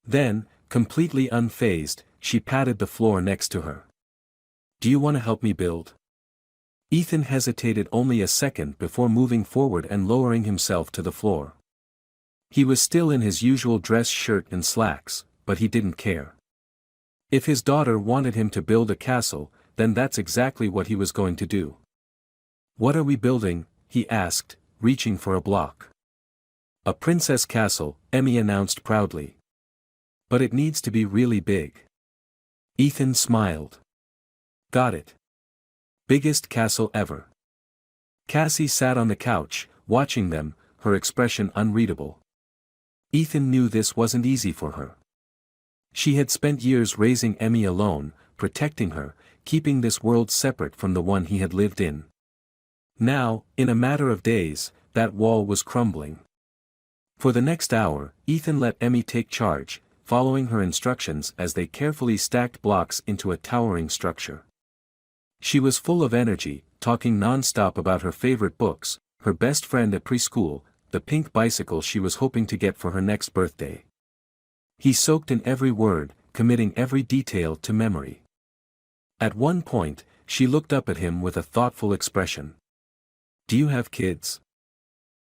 Then, completely unfazed, she patted the floor next to her. "Do you want to help me build?" Ethan hesitated only a second before moving forward and lowering himself to the floor. He was still in his usual dress shirt and slacks, but he didn't care. If his daughter wanted him to build a castle, then that's exactly what he was going to do. "What are we building?" he asked, reaching for a block. "A princess castle," Emmy announced proudly. "But it needs to be really big." Ethan smiled. "Got it. Biggest castle ever." Cassie sat on the couch, watching them, her expression unreadable. Ethan knew this wasn't easy for her. She had spent years raising Emmy alone, protecting her, keeping this world separate from the one he had lived in. Now, in a matter of days, that wall was crumbling. For the next hour, Ethan let Emmy take charge, following her instructions as they carefully stacked blocks into a towering structure. She was full of energy, talking non-stop about her favorite books, her best friend at preschool, the pink bicycle she was hoping to get for her next birthday. He soaked in every word, committing every detail to memory. At one point, she looked up at him with a thoughtful expression. "Do you have kids?"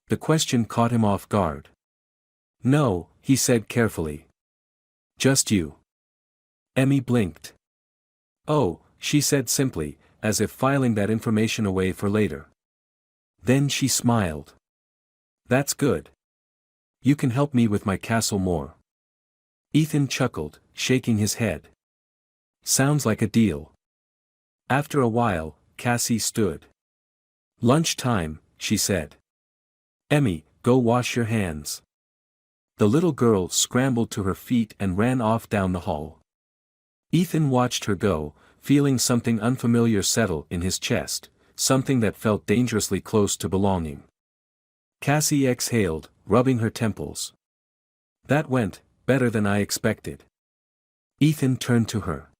The question caught him off guard. "No," he said carefully. "Just you." Emmy blinked. "Oh," she said simply, as if filing that information away for later. Then she smiled. "That's good. You can help me with my castle more." Ethan chuckled, shaking his head. "Sounds like a deal." After a while, Cassie stood. "Lunch time," she said. "Emmy, go wash your hands." The little girl scrambled to her feet and ran off down the hall. Ethan watched her go, feeling something unfamiliar settle in his chest, something that felt dangerously close to belonging. Cassie exhaled, rubbing her temples. "That went better than I expected." Ethan turned to her.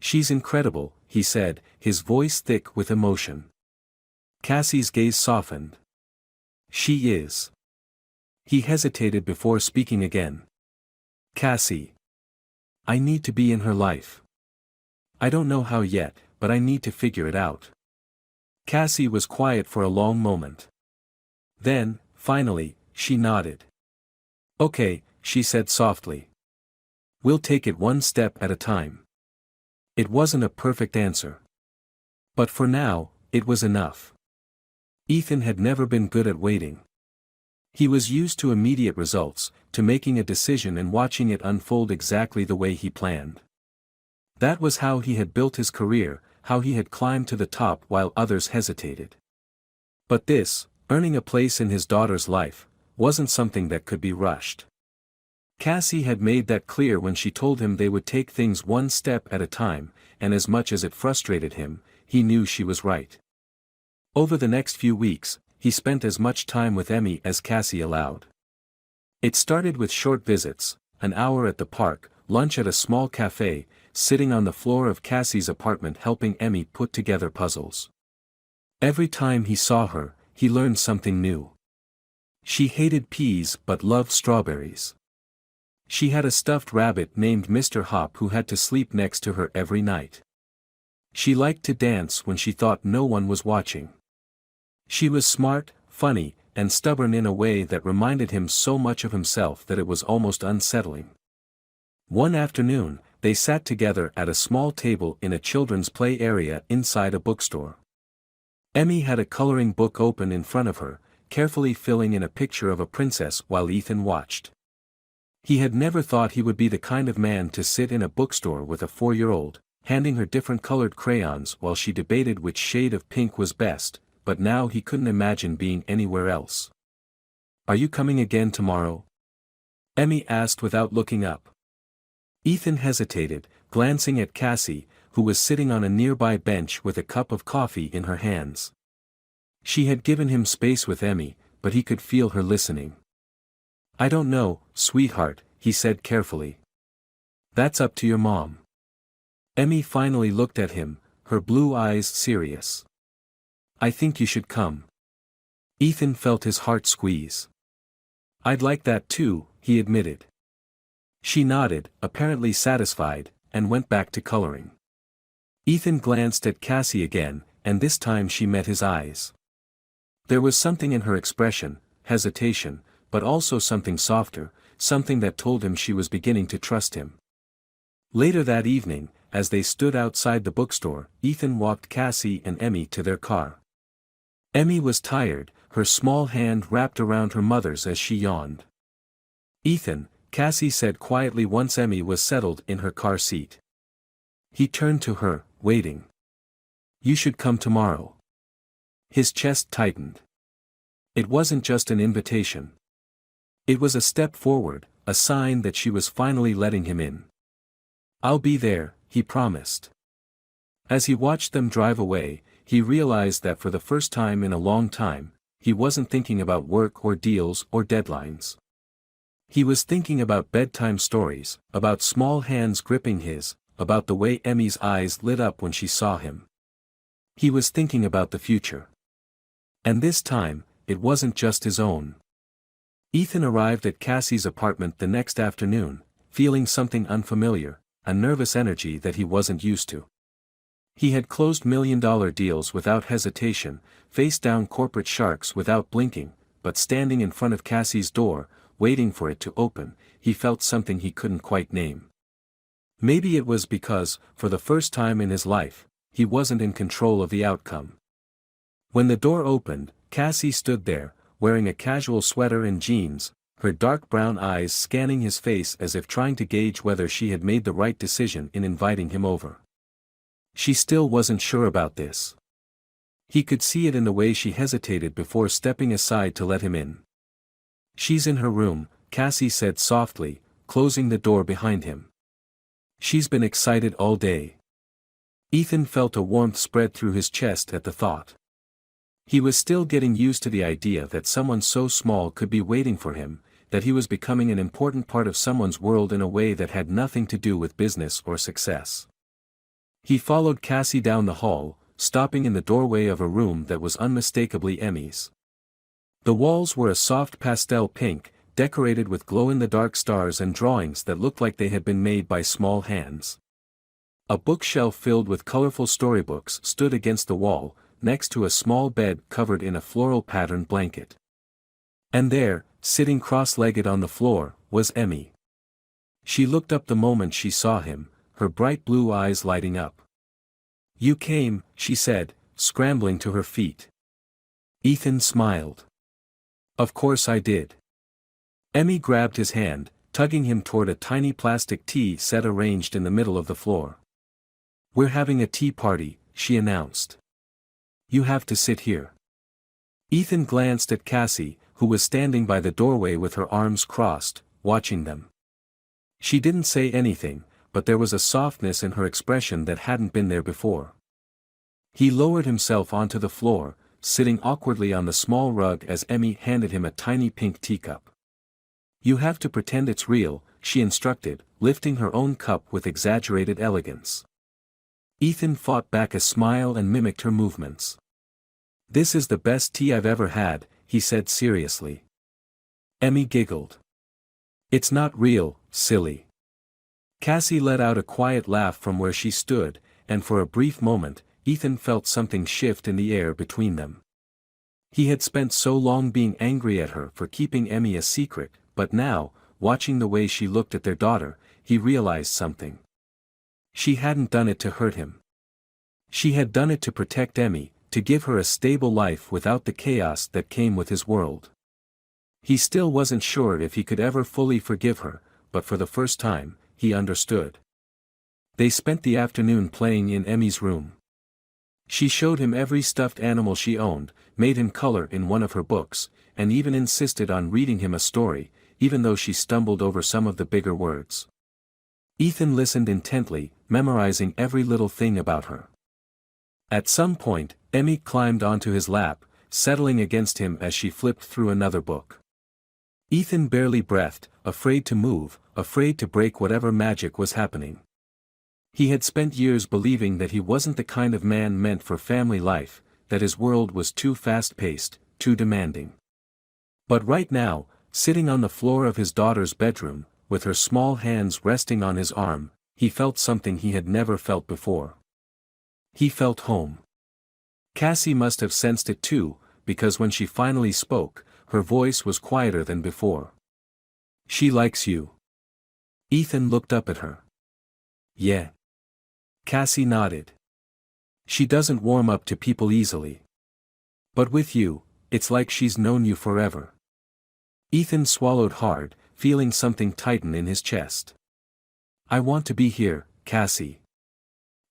"She's incredible," he said, his voice thick with emotion. Cassie's gaze softened. "She is." He hesitated before speaking again. Cassie. I need to be in her life. I don't know how yet, but I need to figure it out. Cassie was quiet for a long moment. Then, finally, she nodded. Okay, she said softly. We'll take it one step at a time. It wasn't a perfect answer. But for now, it was enough. Ethan had never been good at waiting. He was used to immediate results, to making a decision and watching it unfold exactly the way he planned. That was how he had built his career, how he had climbed to the top while others hesitated. But this, earning a place in his daughter's life, wasn't something that could be rushed. Cassie had made that clear when she told him they would take things one step at a time, and as much as it frustrated him, he knew she was right. Over the next few weeks, he spent as much time with Emmy as Cassie allowed. It started with short visits, an hour at the park, lunch at a small cafe, sitting on the floor of Cassie's apartment helping Emmy put together puzzles. Every time he saw her, he learned something new. She hated peas but loved strawberries. She had a stuffed rabbit named Mr. Hop who had to sleep next to her every night. She liked to dance when she thought no one was watching. She was smart, funny, and stubborn in a way that reminded him so much of himself that it was almost unsettling. One afternoon, they sat together at a small table in a children's play area inside a bookstore. Emmy had a coloring book open in front of her, carefully filling in a picture of a princess while Ethan watched. He had never thought he would be the kind of man to sit in a bookstore with a 4-year-old, handing her different colored crayons while she debated which shade of pink was best, but now he couldn't imagine being anywhere else. Are you coming again tomorrow? Emmy asked without looking up. Ethan hesitated, glancing at Cassie, who was sitting on a nearby bench with a cup of coffee in her hands. She had given him space with Emmy, but he could feel her listening. I don't know, sweetheart, he said carefully. That's up to your mom. Emmy finally looked at him, her blue eyes serious. I think you should come. Ethan felt his heart squeeze. I'd like that too, he admitted. She nodded, apparently satisfied, and went back to coloring. Ethan glanced at Cassie again, and this time she met his eyes. There was something in her expression, hesitation, but also something softer, something that told him she was beginning to trust him. Later that evening, as they stood outside the bookstore, Ethan walked Cassie and Emmy to their car. Emmy was tired, her small hand wrapped around her mother's as she yawned. Ethan, Cassie said quietly once Emmy was settled in her car seat. He turned to her, waiting. You should come tomorrow. His chest tightened. It wasn't just an invitation. It was a step forward, a sign that she was finally letting him in. I'll be there, he promised. As he watched them drive away, he realized that for the first time in a long time, he wasn't thinking about work or deals or deadlines. He was thinking about bedtime stories, about small hands gripping his, about the way Emmy's eyes lit up when she saw him. He was thinking about the future. And this time, it wasn't just his own. Ethan arrived at Cassie's apartment the next afternoon, feeling something unfamiliar, a nervous energy that he wasn't used to. He had closed million-dollar deals without hesitation, faced down corporate sharks without blinking, but standing in front of Cassie's door, waiting for it to open, he felt something he couldn't quite name. Maybe it was because, for the first time in his life, he wasn't in control of the outcome. When the door opened, Cassie stood there, wearing a casual sweater and jeans, her dark brown eyes scanning his face as if trying to gauge whether she had made the right decision in inviting him over. She still wasn't sure about this. He could see it in the way she hesitated before stepping aside to let him in. She's in her room, Cassie said softly, closing the door behind him. She's been excited all day. Ethan felt a warmth spread through his chest at the thought. He was still getting used to the idea that someone so small could be waiting for him, that he was becoming an important part of someone's world in a way that had nothing to do with business or success. He followed Cassie down the hall, stopping in the doorway of a room that was unmistakably Emmy's. The walls were a soft pastel pink, decorated with glow-in-the-dark stars and drawings that looked like they had been made by small hands. A bookshelf filled with colorful storybooks stood against the wall, next to a small bed covered in a floral-patterned blanket. And there, sitting cross-legged on the floor, was Emmy. She looked up the moment she saw him, her bright blue eyes lighting up. "You came," she said, scrambling to her feet. Ethan smiled. "Of course I did." Emmy grabbed his hand, tugging him toward a tiny plastic tea set arranged in the middle of the floor. "We're having a tea party," she announced. "You have to sit here." Ethan glanced at Cassie, who was standing by the doorway with her arms crossed, watching them. She didn't say anything, but there was a softness in her expression that hadn't been there before. He lowered himself onto the floor, sitting awkwardly on the small rug as Emmy handed him a tiny pink teacup. "You have to pretend it's real," she instructed, lifting her own cup with exaggerated elegance. Ethan fought back a smile and mimicked her movements. "This is the best tea I've ever had," he said seriously. Emmy giggled. "It's not real, silly." Cassie let out a quiet laugh from where she stood, and for a brief moment, Ethan felt something shift in the air between them. He had spent so long being angry at her for keeping Emmy a secret, but now, watching the way she looked at their daughter, he realized something. She hadn't done it to hurt him. She had done it to protect Emmy, to give her a stable life without the chaos that came with his world. He still wasn't sure if he could ever fully forgive her, but for the first time, he understood. They spent the afternoon playing in Emmy's room. She showed him every stuffed animal she owned, made him color in one of her books, and even insisted on reading him a story, even though she stumbled over some of the bigger words. Ethan listened intently, memorizing every little thing about her. At some point, Emmy climbed onto his lap, settling against him as she flipped through another book. Ethan barely breathed, afraid to move, afraid to break whatever magic was happening. He had spent years believing that he wasn't the kind of man meant for family life, that his world was too fast-paced, too demanding. But right now, sitting on the floor of his daughter's bedroom, with her small hands resting on his arm, he felt something he had never felt before. He felt home. Cassie must have sensed it too, because when she finally spoke, her voice was quieter than before. "She likes you." Ethan looked up at her. "Yeah." Cassie nodded. "She doesn't warm up to people easily. But with you, it's like she's known you forever." Ethan swallowed hard, feeling something tighten in his chest. "I want to be here, Cassie.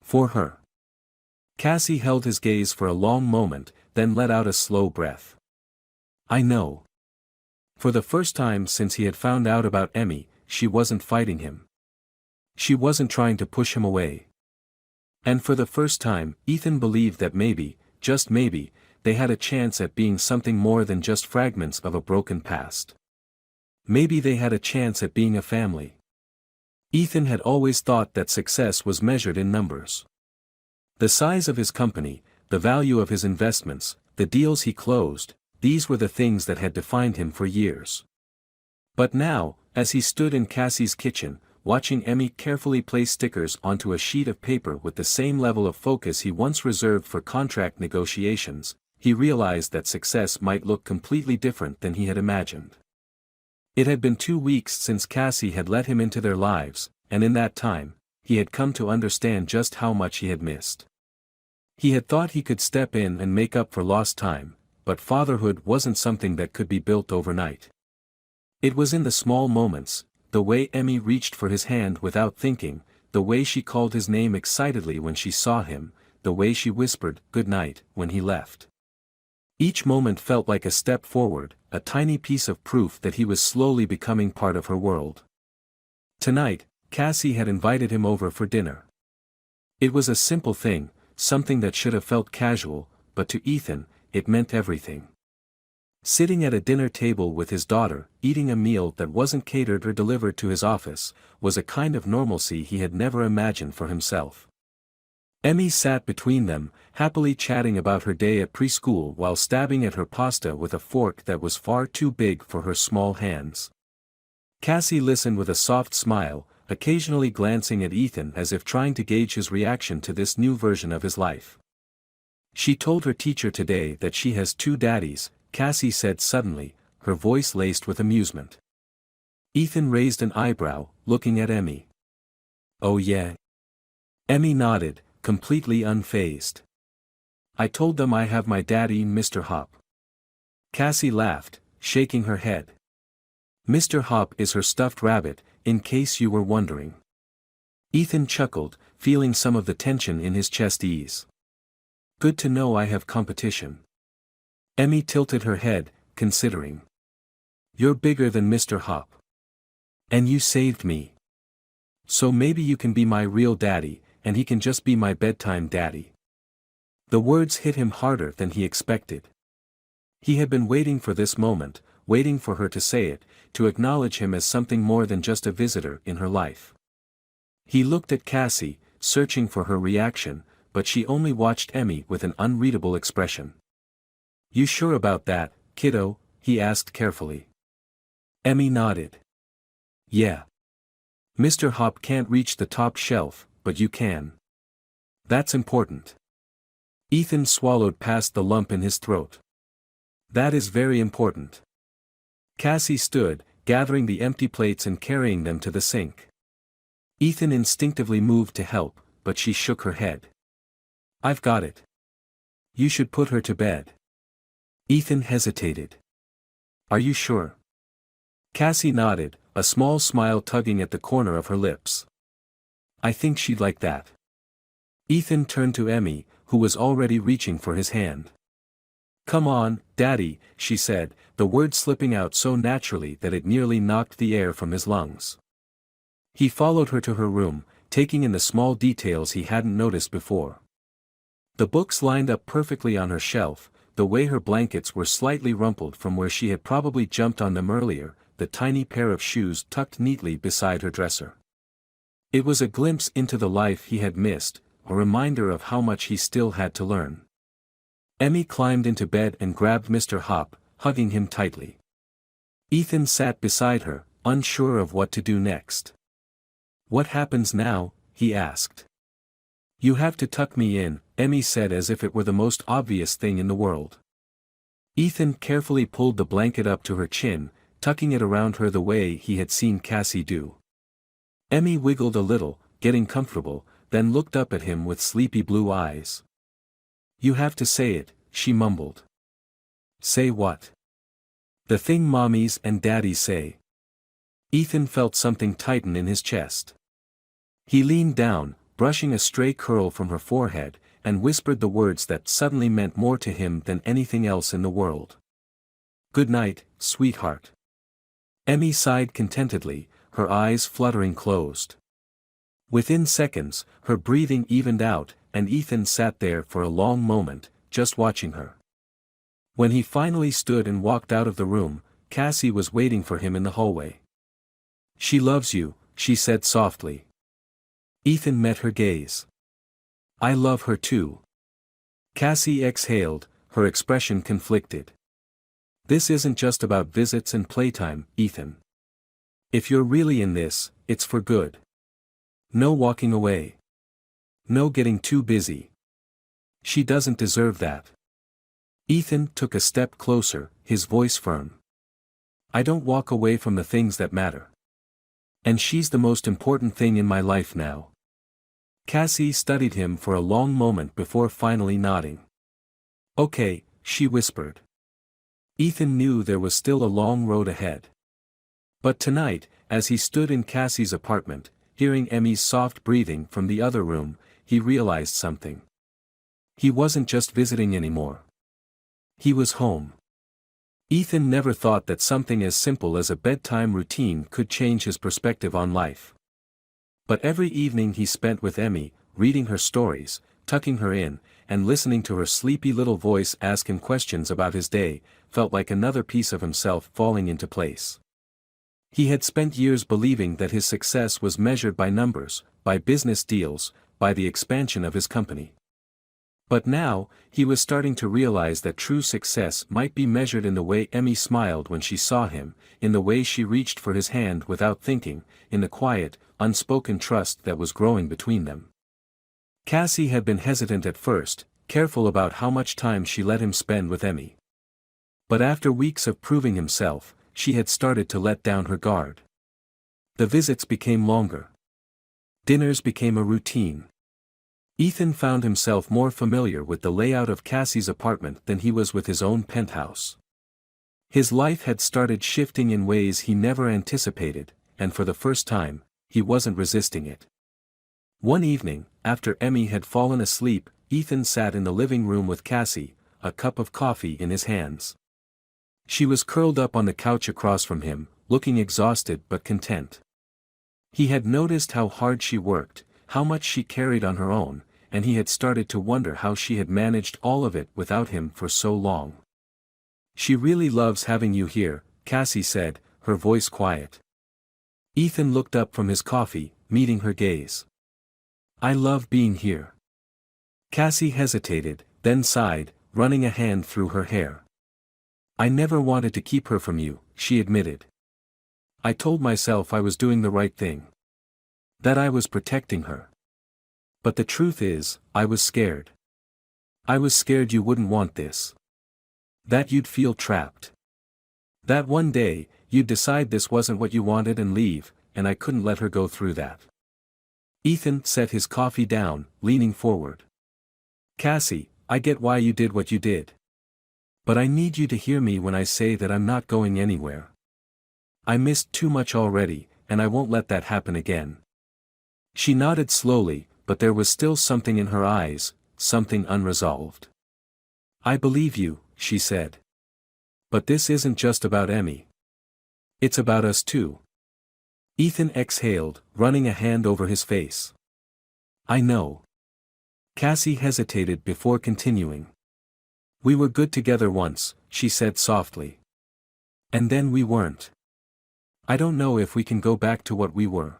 For her." Cassie held his gaze for a long moment, then let out a slow breath. "I know." For the first time since he had found out about Emmy, she wasn't fighting him. She wasn't trying to push him away. And for the first time, Ethan believed that maybe, just maybe, they had a chance at being something more than just fragments of a broken past. Maybe they had a chance at being a family. Ethan had always thought that success was measured in numbers. The size of his company, the value of his investments, the deals he closed, these were the things that had defined him for years. But now, as he stood in Cassie's kitchen, watching Emmy carefully place stickers onto a sheet of paper with the same level of focus he once reserved for contract negotiations, he realized that success might look completely different than he had imagined. It had been 2 weeks since Cassie had let him into their lives, and in that time, he had come to understand just how much he had missed. He had thought he could step in and make up for lost time, but fatherhood wasn't something that could be built overnight. It was in the small moments, the way Emmy reached for his hand without thinking, the way she called his name excitedly when she saw him, the way she whispered "good night" when he left. Each moment felt like a step forward, a tiny piece of proof that he was slowly becoming part of her world. Tonight, Cassie had invited him over for dinner. It was a simple thing, something that should have felt casual, but to Ethan, it meant everything. Sitting at a dinner table with his daughter, eating a meal that wasn't catered or delivered to his office, was a kind of normalcy he had never imagined for himself. Emmy sat between them, happily chatting about her day at preschool while stabbing at her pasta with a fork that was far too big for her small hands. Cassie listened with a soft smile, occasionally glancing at Ethan as if trying to gauge his reaction to this new version of his life. She told her teacher today that she has two daddies, Cassie said suddenly, her voice laced with amusement. Ethan raised an eyebrow, looking at Emmy. Oh yeah? Emmy nodded, completely unfazed. I told them I have my daddy, Mr. Hop. Cassie laughed, shaking her head. Mr. Hop is her stuffed rabbit, in case you were wondering. Ethan chuckled, feeling some of the tension in his chest ease. Good to know I have competition. Emmy tilted her head, considering. You're bigger than Mr. Hop. And you saved me. So maybe you can be my real daddy, and he can just be my bedtime daddy. The words hit him harder than he expected. He had been waiting for this moment, waiting for her to say it, to acknowledge him as something more than just a visitor in her life. He looked at Cassie, searching for her reaction, but she only watched Emmy with an unreadable expression. You sure about that, kiddo? He asked carefully. Emmy nodded. Yeah. Mr. Hop can't reach the top shelf, but you can. That's important. Ethan swallowed past the lump in his throat. That is very important. Cassie stood, gathering the empty plates and carrying them to the sink. Ethan instinctively moved to help, but she shook her head. I've got it. You should put her to bed. Ethan hesitated. Are you sure? Cassie nodded, a small smile tugging at the corner of her lips. I think she'd like that. Ethan turned to Emmy, who was already reaching for his hand. Come on, Daddy, she said, the word slipping out so naturally that it nearly knocked the air from his lungs. He followed her to her room, taking in the small details he hadn't noticed before. The books lined up perfectly on her shelf, the way her blankets were slightly rumpled from where she had probably jumped on them earlier, the tiny pair of shoes tucked neatly beside her dresser. It was a glimpse into the life he had missed, a reminder of how much he still had to learn. Emmy climbed into bed and grabbed Mr. Hop, hugging him tightly. Ethan sat beside her, unsure of what to do next. What happens now? He asked. You have to tuck me in, Emmy said as if it were the most obvious thing in the world. Ethan carefully pulled the blanket up to her chin, tucking it around her the way he had seen Cassie do. Emmy wiggled a little, getting comfortable, then looked up at him with sleepy blue eyes. You have to say it, she mumbled. Say what? The thing mommies and daddies say. Ethan felt something tighten in his chest. He leaned down, brushing a stray curl from her forehead, and whispered the words that suddenly meant more to him than anything else in the world. Good night, sweetheart. Emmy sighed contentedly, her eyes fluttering closed. Within seconds, her breathing evened out, and Ethan sat there for a long moment, just watching her. When he finally stood and walked out of the room, Cassie was waiting for him in the hallway. She loves you, she said softly. Ethan met her gaze. I love her too. Cassie exhaled, her expression conflicted. This isn't just about visits and playtime, Ethan. If you're really in this, it's for good. No walking away. No getting too busy. She doesn't deserve that. Ethan took a step closer, his voice firm. I don't walk away from the things that matter. And she's the most important thing in my life now. Cassie studied him for a long moment before finally nodding. Okay, she whispered. Ethan knew there was still a long road ahead. But tonight, as he stood in Cassie's apartment, hearing Emmy's soft breathing from the other room, he realized something. He wasn't just visiting anymore. He was home. Ethan never thought that something as simple as a bedtime routine could change his perspective on life. But every evening he spent with Emmy, reading her stories, tucking her in, and listening to her sleepy little voice ask him questions about his day, felt like another piece of himself falling into place. He had spent years believing that his success was measured by numbers, by business deals, by the expansion of his company. But now, he was starting to realize that true success might be measured in the way Emmy smiled when she saw him, in the way she reached for his hand without thinking, in the quiet, unspoken trust that was growing between them. Cassie had been hesitant at first, careful about how much time she let him spend with Emmy. But after weeks of proving himself, she had started to let down her guard. The visits became longer. Dinners became a routine. Ethan found himself more familiar with the layout of Cassie's apartment than he was with his own penthouse. His life had started shifting in ways he never anticipated, and for the first time, he wasn't resisting it. One evening, after Emmy had fallen asleep, Ethan sat in the living room with Cassie, a cup of coffee in his hands. She was curled up on the couch across from him, looking exhausted but content. He had noticed how hard she worked, how much she carried on her own, and he had started to wonder how she had managed all of it without him for so long. "She really loves having you here," Cassie said, her voice quiet. Ethan looked up from his coffee, meeting her gaze. "I love being here." Cassie hesitated, then sighed, running a hand through her hair. "I never wanted to keep her from you," she admitted. "I told myself I was doing the right thing. That I was protecting her. But the truth is, I was scared. I was scared you wouldn't want this. That you'd feel trapped. That one day, you'd decide this wasn't what you wanted and leave, and I couldn't let her go through that." Ethan set his coffee down, leaning forward. "Cassie, I get why you did what you did. But I need you to hear me when I say that I'm not going anywhere. I missed too much already, and I won't let that happen again." She nodded slowly, but there was still something in her eyes, something unresolved. "I believe you," she said. "But this isn't just about Emmy. It's about us too." Ethan exhaled, running a hand over his face. "I know." Cassie hesitated before continuing. "We were good together once," she said softly. "And then we weren't. I don't know if we can go back to what we were."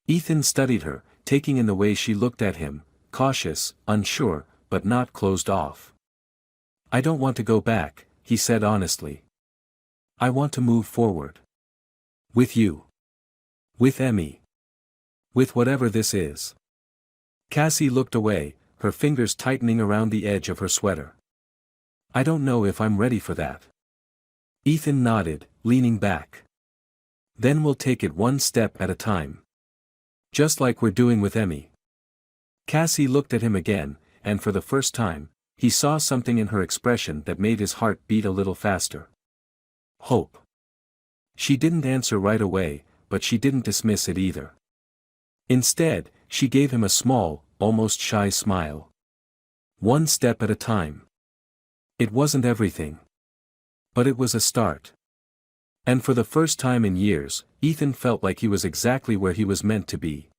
Ethan studied her, taking in the way she looked at him, cautious, unsure, but not closed off. "I don't want to go back," he said honestly. "I want to move forward. With you. With Emmy. With whatever this is." Cassie looked away, her fingers tightening around the edge of her sweater. "I don't know if I'm ready for that." Ethan nodded, leaning back. "Then we'll take it one step at a time. Just like we're doing with Emmy." Cassie looked at him again, and for the first time, he saw something in her expression that made his heart beat a little faster. Hope. She didn't answer right away, but she didn't dismiss it either. Instead, she gave him a small, almost shy smile. One step at a time. It wasn't everything. But it was a start. And for the first time in years, Ethan felt like he was exactly where he was meant to be.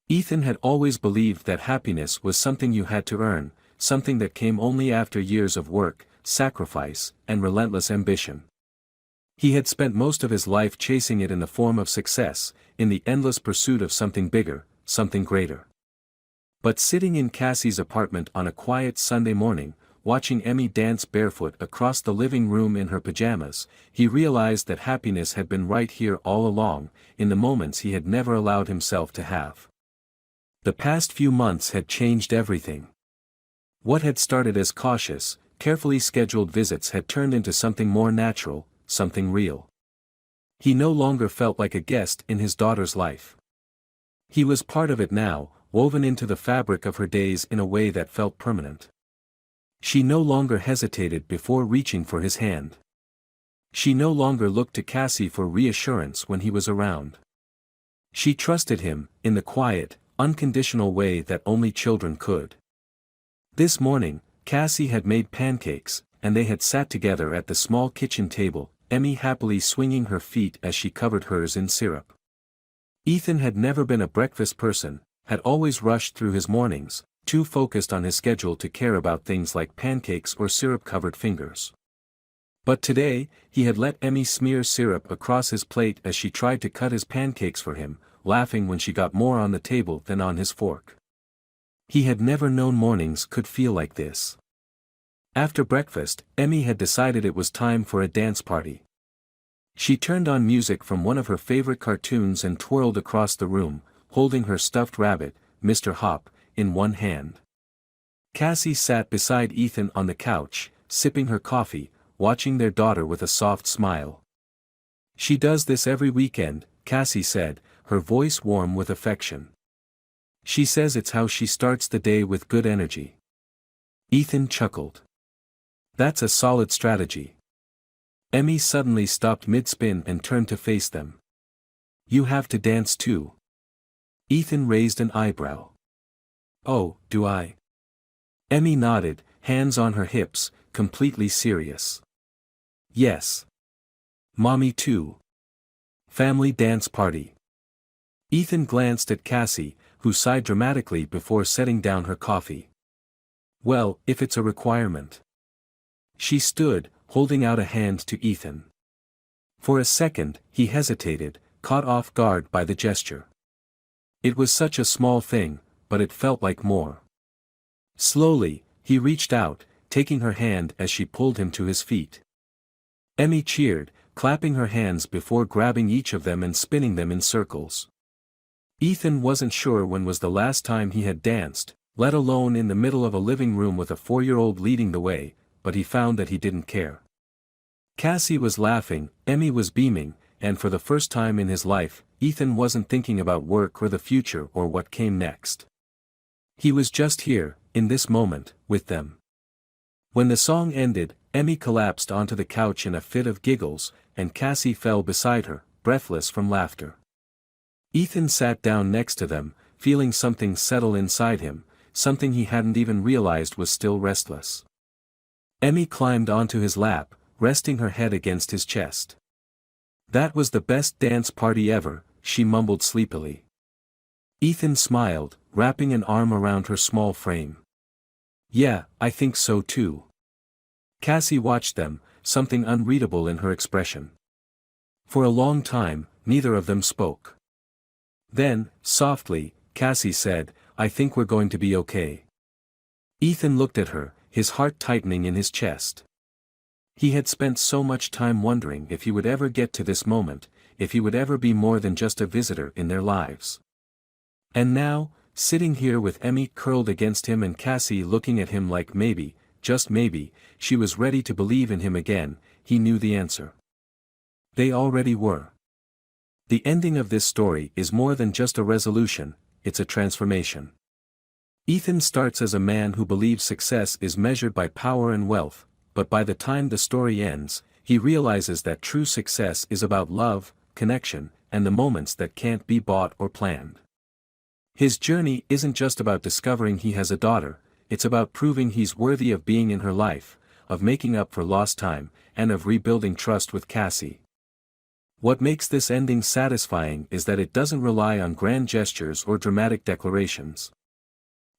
Ethan had always believed that happiness was something you had to earn, something that came only after years of work, sacrifice, and relentless ambition. He had spent most of his life chasing it in the form of success, in the endless pursuit of something bigger, something greater. But sitting in Cassie's apartment on a quiet Sunday morning, watching Emmy dance barefoot across the living room in her pajamas, he realized that happiness had been right here all along, in the moments he had never allowed himself to have. The past few months had changed everything. What had started as cautious, carefully scheduled visits had turned into something more natural, something real. He no longer felt like a guest in his daughter's life. He was part of it now, woven into the fabric of her days in a way that felt permanent. She no longer hesitated before reaching for his hand. She no longer looked to Cassie for reassurance when he was around. She trusted him, in the quiet, unconditional way that only children could. This morning, Cassie had made pancakes, and they had sat together at the small kitchen table, Emmy happily swinging her feet as she covered hers in syrup. Ethan had never been a breakfast person, had always rushed through his mornings, too focused on his schedule to care about things like pancakes or syrup-covered fingers. But today, he had let Emmy smear syrup across his plate as she tried to cut his pancakes for him, laughing when she got more on the table than on his fork. He had never known mornings could feel like this. After breakfast, Emmy had decided it was time for a dance party. She turned on music from one of her favorite cartoons and twirled across the room, holding her stuffed rabbit, Mr. Hop, in one hand. Cassie sat beside Ethan on the couch, sipping her coffee, watching their daughter with a soft smile. "She does this every weekend," Cassie said, her voice warm with affection. "She says it's how she starts the day with good energy." Ethan chuckled. "That's a solid strategy." Emmy suddenly stopped mid-spin and turned to face them. "You have to dance too." Ethan raised an eyebrow. "Oh, do I?" Emmy nodded, hands on her hips, completely serious. "Yes. Mommy too. Family dance party." Ethan glanced at Cassie, who sighed dramatically before setting down her coffee. "Well, if it's a requirement." She stood, holding out a hand to Ethan. For a second, he hesitated, caught off guard by the gesture. It was such a small thing, but it felt like more. Slowly, he reached out, taking her hand as she pulled him to his feet. Emmy cheered, clapping her hands before grabbing each of them and spinning them in circles. Ethan wasn't sure when was the last time he had danced, let alone in the middle of a living room with a 4-year-old leading the way, but he found that he didn't care. Cassie was laughing, Emmy was beaming, and for the first time in his life, Ethan wasn't thinking about work or the future or what came next. He was just here, in this moment, with them. When the song ended, Emmy collapsed onto the couch in a fit of giggles, and Cassie fell beside her, breathless from laughter. Ethan sat down next to them, feeling something settle inside him, something he hadn't even realized was still restless. Emmy climbed onto his lap, resting her head against his chest. "That was the best dance party ever," she mumbled sleepily. Ethan smiled, wrapping an arm around her small frame. "Yeah, I think so too." Cassie watched them, something unreadable in her expression. For a long time, neither of them spoke. Then, softly, Cassie said, "I think we're going to be okay." Ethan looked at her, his heart tightening in his chest. He had spent so much time wondering if he would ever get to this moment, if he would ever be more than just a visitor in their lives. And now, sitting here with Emmy curled against him and Cassie looking at him like maybe, just maybe, she was ready to believe in him again, he knew the answer. They already were. The ending of this story is more than just a resolution, it's a transformation. Ethan starts as a man who believes success is measured by power and wealth, but by the time the story ends, he realizes that true success is about love, connection, and the moments that can't be bought or planned. His journey isn't just about discovering he has a daughter, it's about proving he's worthy of being in her life, of making up for lost time, and of rebuilding trust with Cassie. What makes this ending satisfying is that it doesn't rely on grand gestures or dramatic declarations.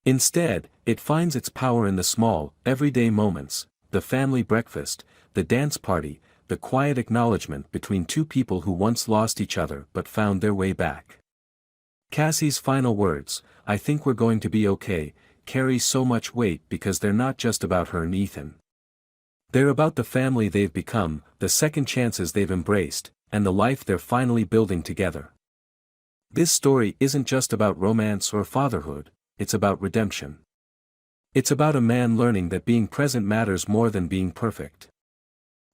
Instead, it finds its power in the small, everyday moments, the family breakfast, the dance party, the quiet acknowledgement between two people who once lost each other but found their way back. Cassie's final words, "I think we're going to be okay," carry so much weight because they're not just about her and Ethan. They're about the family they've become, the second chances they've embraced, and the life they're finally building together. This story isn't just about romance or fatherhood, it's about redemption. It's about a man learning that being present matters more than being perfect.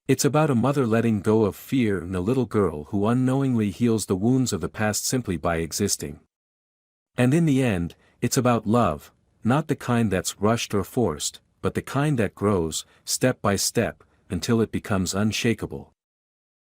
It's about a mother letting go of fear and a little girl who unknowingly heals the wounds of the past simply by existing. And in the end, it's about love, not the kind that's rushed or forced, but the kind that grows, step by step, until it becomes unshakable.